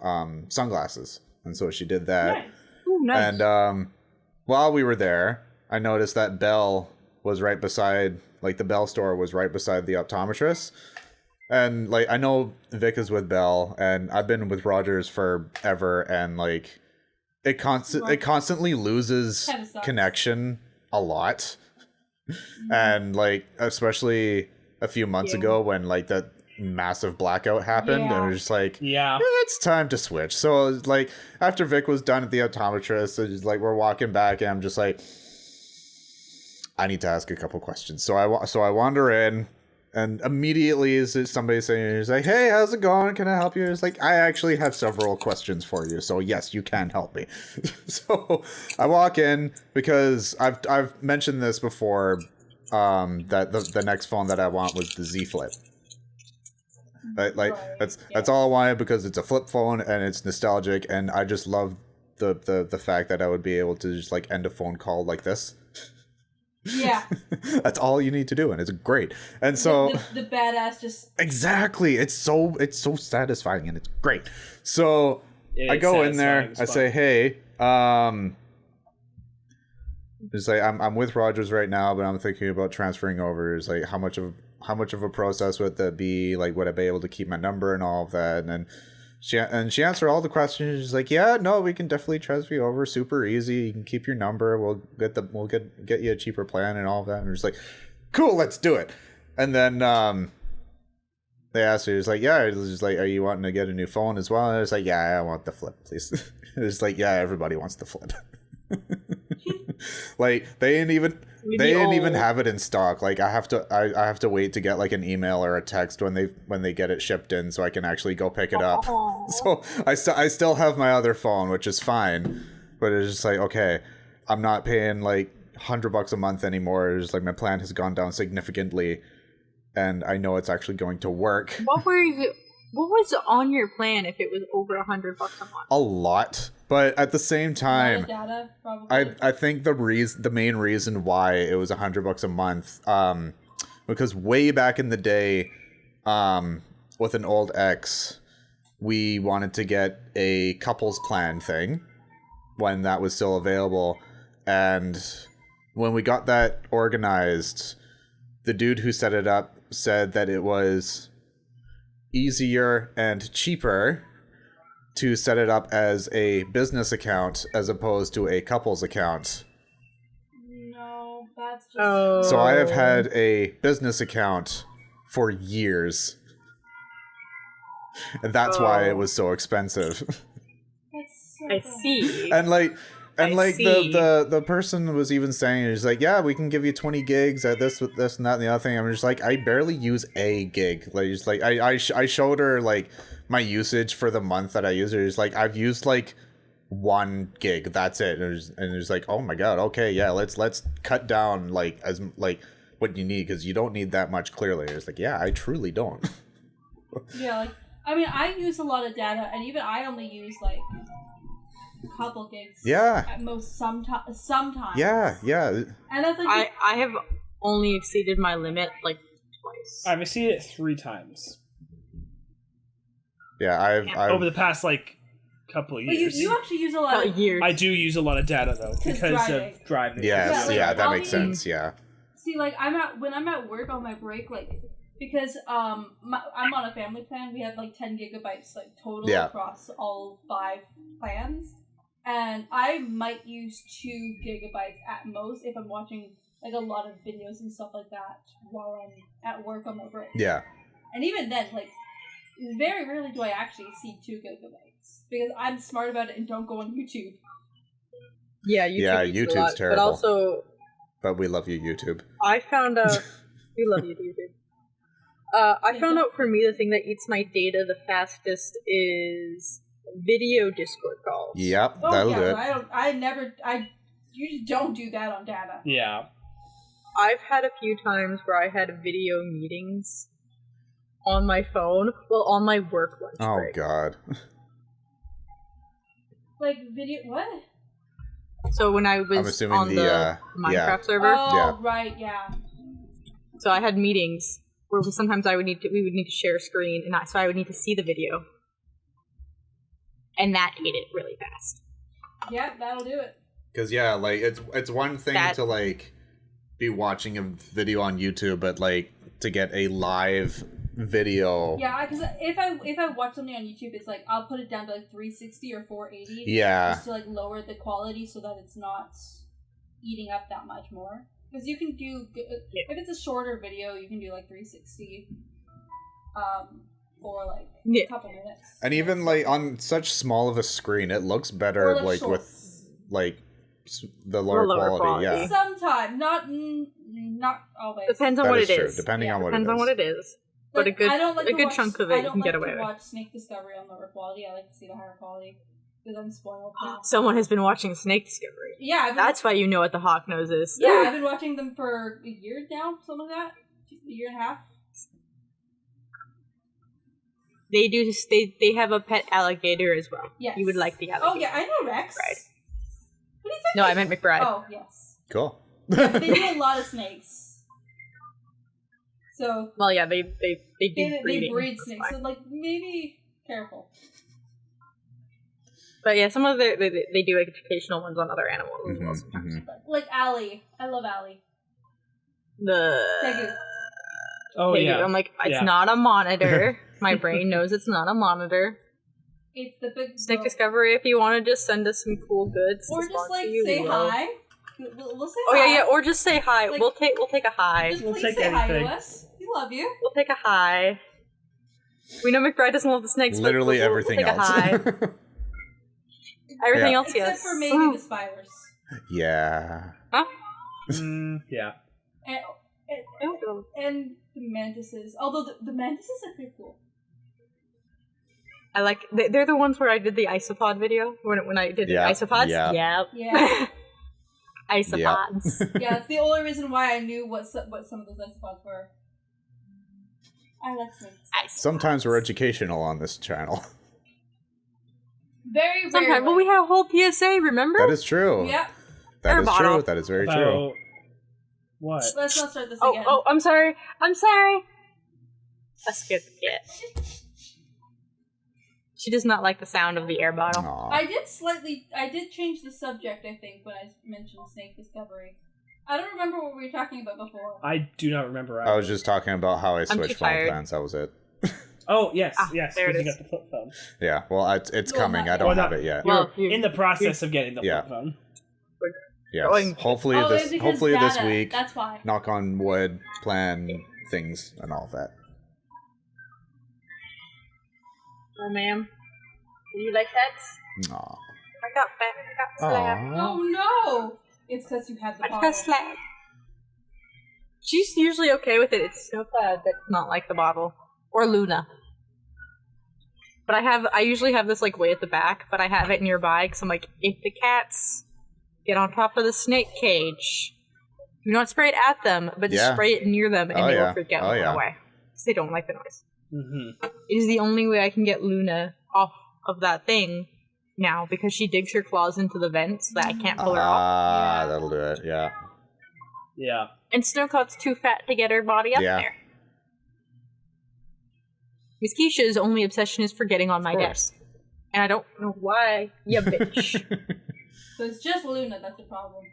sunglasses. And so she did that. Nice. Ooh, nice. And while we were there, I noticed that Bell was right beside, like the Bell store was right beside the optometrist. And like I know Vic is with Bell, and I've been with Rogers forever, and like it constantly loses Kinda sucks. connection a lot. And like especially a few months ago when like that massive blackout happened, and it was just like, Yeah. it's time to switch. So like after Vic was done at the optometrist, it's just like we're walking back, and I'm just like, I need to ask a couple questions. So I wander in, and immediately is somebody saying, he's like, hey, how's it going? Can I help you? It's like, I actually have several questions for you. So yes, you can help me. So I walk in because I've mentioned this before, that the next phone that I want was the Z Flip. Like that's all I wanted because it's a flip phone and it's nostalgic, and I just love the fact that I would be able to just like end a phone call like this. Yeah. That's all you need to do, and it's great. And so the badass just exactly, it's so satisfying and it's great. So I go in there, I say, hey, it's like I'm with Rogers right now, but I'm thinking about transferring over. It's like how much of a process would that be? Like, would I be able to keep my number and all of that? And then she answered all the questions. She's like, yeah, no, we can definitely transfer you over. Super easy. You can keep your number. We'll get you a cheaper plan and all of that. And we're just like, cool, let's do it. And then they asked her, it's like, yeah, it's just like, are you wanting to get a new phone as well? And it's like, yeah, I want the Flip, please. It's like, yeah, everybody wants the Flip. Like they didn't even have it in stock. Like I have to wait to get like an email or a text when they get it shipped in, so I can actually go pick it up. So I still have my other phone, which is fine, but it's just like, okay, I'm not paying like $100 a month anymore. It's just like my plan has gone down significantly, and I know it's actually going to work. What was on your plan if it was over $100 a month? A lot. But at the same time, data, probably. I think the main reason why it was $100 a month, because way back in the day, with an old ex, we wanted to get a couples plan thing when that was still available, and when we got that organized, the dude who set it up said that it was easier and cheaper to set it up as a business account as opposed to a couples account. No, that's just... Oh. So I have had a business account for years. And that's why it was so expensive. That's so I bad. see. And like see. the person was even saying, he's like, yeah, we can give you 20 gigs at this and that and the other thing. I'm just like, I barely use a gig. Like, just like I showed her like my usage for the month that I use it. It's like I've used like 1 gig. That's it. And it's like, oh my god, okay, yeah, let's cut down like as like what you need, because you don't need that much. Clearly, it's like, yeah, I truly don't. Yeah, like I mean, I use a lot of data, and even I only use like a couple gigs. Yeah. At most, sometimes. Yeah. And that's like I have only exceeded my limit like twice. I've exceeded it 3 times Yeah, I've over the past like couple of but years. you actually use a lot of years. I do use a lot of data though because of driving. yes, like, yeah, that I'll makes be- sense. Yeah. See, like when I'm at work on my break, like because I'm on a family plan, we have like 10 gigabytes like total Yeah. across all 5 plans, and I might use 2 gigabytes at most if I'm watching like a lot of videos and stuff like that while I'm at work on my break. Yeah. And even then, like very rarely do I actually see 2 gigabytes because I'm smart about it and don't go on YouTube. Yeah, YouTube Yeah, eats a YouTube's lot, terrible. But also, But we love you, YouTube. I found out We love you, dude. I found out for me the thing that eats my data the fastest is video Discord calls. Yep, Oh, that'll yeah, do it. I usually don't do that on data. Yeah. I've had a few times where I had video meetings on my phone, on my work lunch Oh break. god. Like video what? So when I I'm was assuming on the Minecraft yeah. server, Oh, Yeah. right, yeah. so I had meetings where sometimes we would need to share a screen, and so I would need to see the video, and that ate it really fast. Yeah, that'll do it. Because like it's one thing to like be watching a video on YouTube, but like to get a live video. Yeah, because if I watch something on YouTube, it's like I'll put it down to like 360 or 480. Yeah. Just to like lower the quality so that it's not eating up that much more. Because you can do if it's a shorter video, you can do like 360. For like a couple minutes. And even like on such small of a screen, it looks better like with like the lower quality. Yeah. Sometimes, not always. Depends on what it is. Depending on what it is. Depends on what it is. But a good chunk of it you can get away with. I don't like to watch Snake Discovery on lower quality. I like to see the higher quality because I'm spoiled now. Someone has been watching Snake Discovery. Yeah, that's why you know what the hawk nose is. Yeah, I've been watching them for a year now, something like that, a year and a half. They do. They have a pet alligator as well. Yes. You would like the alligator. Oh yeah, I know Rex. Right. What is that? No, I meant McBride. Oh yes. Cool. Yeah, they do a lot of snakes. So. Well, yeah, they do They breed snakes, so like maybe careful. But yeah, some of they do educational ones on other animals as well sometimes. Like Allie, I love Allie. The Oh yeah. I'm like, it's not a monitor. My brain knows it's not a monitor. It's the big Snake Discovery. If you want to just send us some cool goods, or just like say hi. We'll say hi. hi. Yeah, or just say hi. Like, we'll take a hi. Just we'll please take say anything. hi to us. We love you. We'll take a hi. We know McBride doesn't love the snakes. Literally but everything we'll take else. A hi. Everything else, yes. Except for maybe the spiders. Yeah. Huh? Yeah. And the mantises. Although the mantises are pretty cool. I like. They're the ones where I did the isopod video when I did the isopods. Yeah. Yeah. Isopods. Yeah, it's the only reason why I knew what some of those isopods were. I like snakes. Sometimes we're educational on this channel. Very rarely. Sometimes, but we have a whole PSA. Remember? That is true. Yeah. That is bottle. true. That is very true. What? Let's not start this again. Oh, I'm sorry. Let's get the kid. She does not like the sound of the air bottle. Aww. I did change the subject, I think, when I mentioned Snake Discovery. I don't remember what we were talking about before. I do not remember. I was just talking about how I switched phone tired. plans. That was it. Oh, yes, yes. there it You is. got the flip phone. Yeah. Well, it's Well, coming. not I don't yet. have it yet. Well, You're in the process of getting the flip phone. Yes. going- Hopefully it's because Hopefully this data. week. That's why. Knock on wood. Plan things and all that. Oh, ma'am. Do you like pets? Aw. I got slab. Oh no! It's because you had the I bottle. got slab. She's usually okay with it. It's Snowcloud that's not like the bottle. Or Luna. But I usually have this like way at the back, but I have it nearby because I'm like, if the cats get on top of the snake cage, do not spray it at them, but just spray it near them and they will freak out and run away. Because they don't like the noise. Mm-hmm. It is the only way I can get Luna off of that thing now because she digs her claws into the vents that I can't pull her off. Ah, that'll do it. Yeah. Yeah. And Snowcloud's too fat to get her body up there. Miss Keisha's only obsession is for getting on my desk. And I don't know why, you bitch. So it's just Luna that's the problem.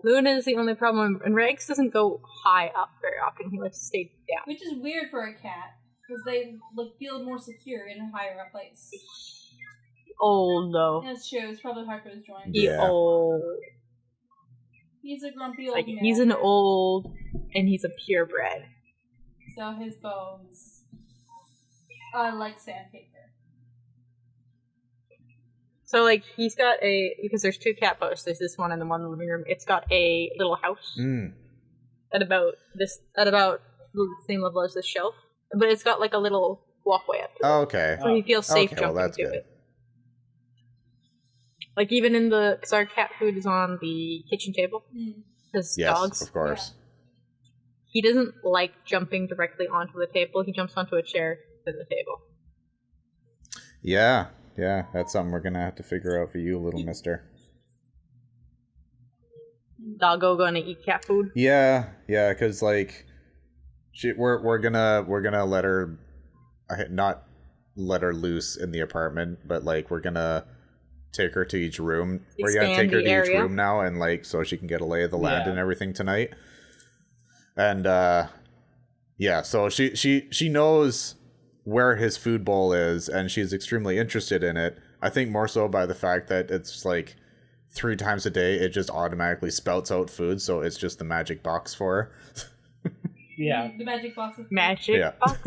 Luna is the only problem, and Rex doesn't go high up very often. He likes to stay down. Which is weird for a cat, because they feel more secure in a higher up place. Old, though. That's true, it's probably hard for his joints. He old. He's a grumpy old Like, man. he's an old, and he's a purebred. So his bones are like sandpaper. So, like, he's got because there's two cat posts. There's this one and the one in the living room. It's got a little house. Mm. at about the same level as this shelf, but it's got like a little walkway up. Oh, okay. So he feels safe Okay, well, jumping that's to good. it. Like even in because our cat food is on the kitchen table. Because Yes, dogs, of course. he doesn't like jumping directly onto the table. He jumps onto a chair to the table. Yeah, that's something we're gonna have to figure out for you, little mister. Doggo gonna eat cat food. Yeah, because like, we're gonna let her, not let her loose in the apartment, but like we're gonna take her to each room. We're gonna take her to each room now, and like so she can get a lay of the land and everything tonight. And so she knows where his food bowl is, and she's extremely interested in it. I think more so by the fact that it's like 3 times a day it just automatically spouts out food, so it's just the magic box for her. Yeah, the magic box. Box. Magic box.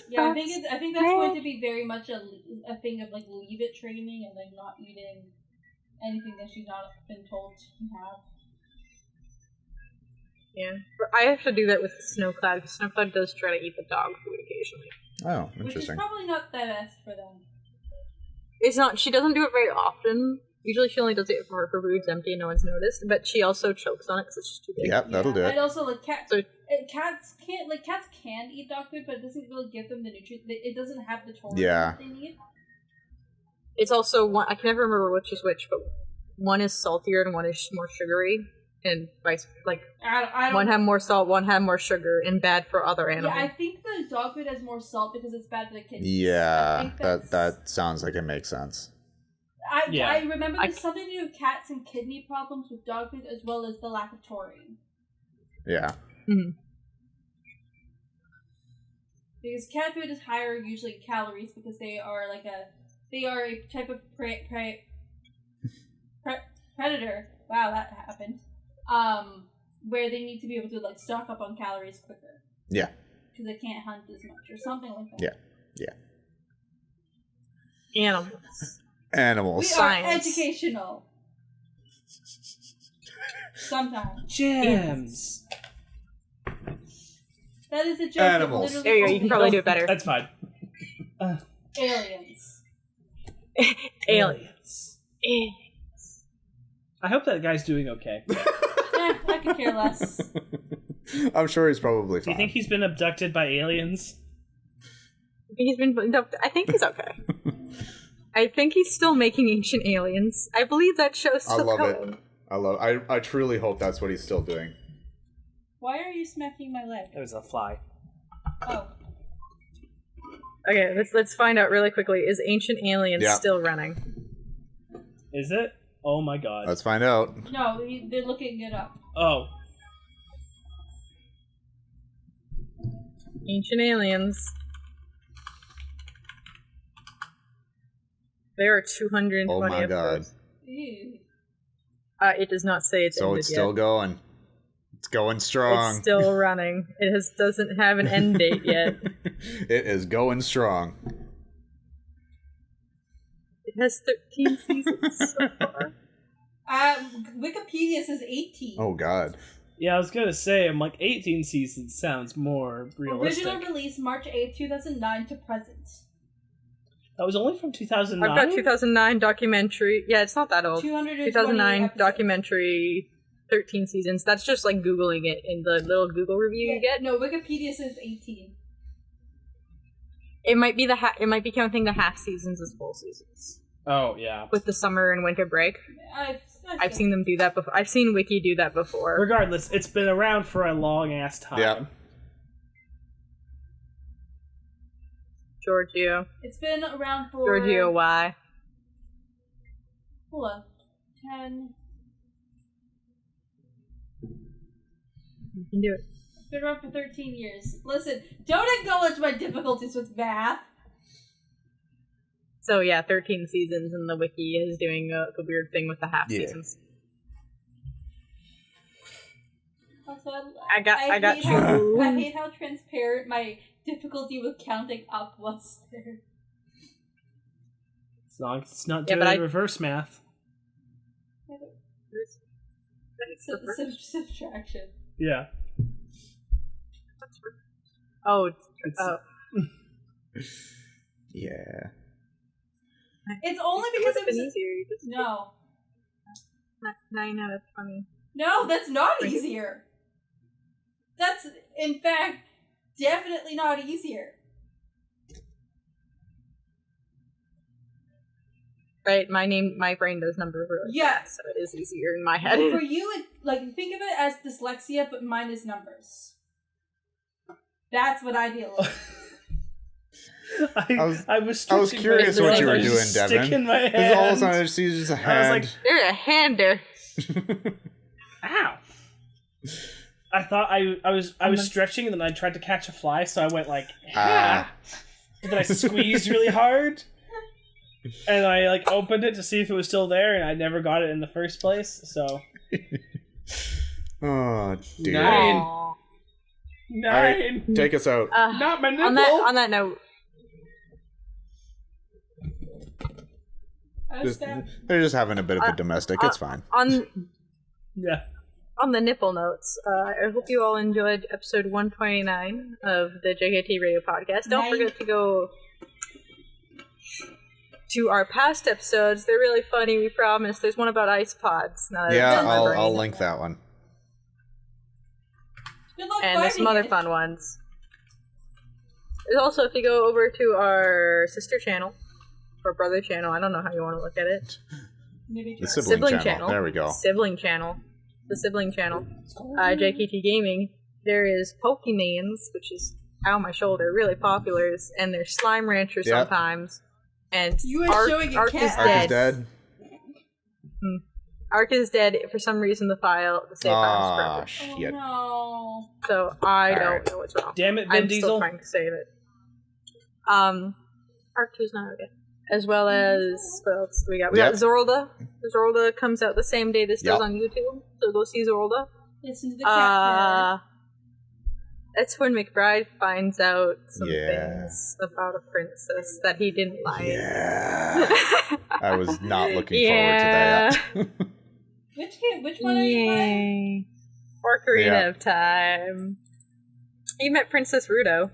Yeah, I think that's going to be very much a thing of like leave it training and like not eating anything that she's not been told to have. Yeah, I have to do that with Snowcloud. Snowcloud does try to eat the dog food occasionally. Oh, Which is interesting. probably not the best for them. It's not. She doesn't do it very often. Usually, she only does it if her food's empty and no one's noticed. But she also chokes on it because it's just too big. Yep, that'll do it. And also, like cats So- can eat dog food, but it doesn't really give them the nutrients. It doesn't have the tolerance Yeah. that they need. It's also one. I can never remember which is which, but one is saltier and one is more sugary, and vice like I don't one have more salt, one have more sugar, and bad for other animals. Yeah, I think the dog food has more salt because it's bad for the kids. Yeah, that sounds like it makes sense. I remember there's something to do with cats and kidney problems with dog food as well as the lack of taurine. Yeah. Mm-hmm. Because cat food is higher usually in calories because they are a type of predator. Wow, that happened. Where they need to be able to like stock up on calories quicker. Yeah. Because they can't hunt as much or something like that. Yeah. Animals. We Science. are educational. Sometimes. Gems. That is a joke. Animals. There you go. You can probably do it better. That's fine. Aliens. Aliens. I hope that guy's doing okay. I could care less. I'm sure he's probably Do fine. you think he's been abducted by aliens? He's been. I think he's okay. I think he's still making Ancient Aliens. I believe that show's still I love going. it. I truly hope that's what he's still doing. Why are you smacking my leg? It was a fly. Oh. Okay, let's find out really quickly. Is Ancient Aliens Yeah. still running? Is it? Oh my god. Let's find out. No, they're looking it up. Oh. Ancient Aliens. There are 220 Oh my god. episodes. Ew. It does not say it's So ended it's still yet. going. It's going strong. It's still running. It doesn't have an end date yet. It is going strong. It has 13 seasons so far. Wikipedia says 18. Oh god. Yeah, I was gonna say, I'm like, 18 seasons sounds more realistic. Original release March 8th, 2009 to present. That was only from 2009? I've got 2009 documentary. Yeah, it's not that old. 2009 episodes. documentary, 13 seasons. That's just like Googling it in the little Google review you get. No, Wikipedia says 18. It might be it might be counting the half seasons as full seasons. Oh, yeah. With the summer and winter break. I've seen them do that before. I've seen Wiki do that before. Regardless, it's been around for a long-ass time. Yeah. Giorgio. It's been around for... Giorgio Y. Hold on. 10... You can do it. It's been around for 13 years. Listen, don't acknowledge my difficulties with math. So yeah, 13 seasons, and the wiki is doing the weird thing with the half Yeah. seasons. Also, I got hate you. How, I hate how transparent my difficulty with counting up was there. As long as it's not Yeah, doing but reverse math. Subtraction. Yeah. Oh, It's- oh. Yeah. It's only It because would it have was been easier. You just no, 9 out of 20. no, that's not easier. That's in fact definitely not easier. Right, my brain does numbers really Yeah. fast, so it is easier in my head. For you, it, like think of it as dyslexia, but mine is numbers. That's what I deal with. I was curious what you were doing, Stick Devin. in my Because all of a hand. sudden I just see just a I was hand. like, You're a hander. ow. I thought I was stretching and then I tried to catch a fly, so I went like, Ah. and then I squeezed really hard. And I like opened it to see if it was still there, and I never got it in the first place. So Oh, dear. Nine. Aw. 9. Alright, take us out. Not my nipple. On that note, They're just having a bit of a domestic. It's fine. on Yeah. on the nipple notes, I hope you all enjoyed episode 129 of the JKT Radio Podcast. Don't Nine. forget to go to our past episodes. They're really funny, we promise. There's one about ice pods. Now that Yeah, it's in my brain. I'll link that one. Good luck And there's some finding other it. fun ones. There's also, if you go over to our sister channel, or brother channel, I don't know how you want to look at it. Maybe The just- sibling channel. There we go. Sibling channel. The sibling channel. JKT Gaming. There is Pokemans, which is ow my shoulder, really popular, and there's Slime Rancher Yep. sometimes. And You are showing your Arc is cat Ark dead. is dead. Arc is dead. For some reason, the save file Ah, is broken. Oh shit. no. So I don't Alright. know what's wrong. Damn it, Vin I'm still Diesel. trying to save it. Arc 2's not out yet. As well as, what else do we got? We Yep. got Zorlda. Zorlda comes out the same day this does Yep. on YouTube, so go see Zorlda. Listen to the cat That's when McBride finds out some Yeah. things about a princess that he didn't like. Yeah. I was not looking Yeah. forward to that. purr. Which one are you playing? Yay. Ocarina Yeah. of Time. He met Princess Ruto.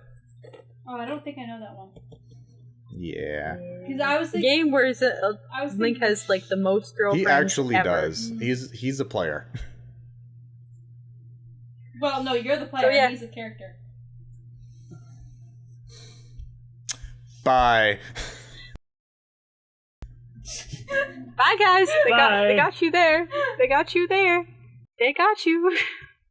Oh, I don't think I know that one. Yeah. Because I was The thinking, game where I was Link thinking, has like the most girlfriends He actually ever. does. He's a player. well, no, you're the player. So, yeah. He's a character. Bye. Bye guys. They Bye. got you there. They got you there. They got you.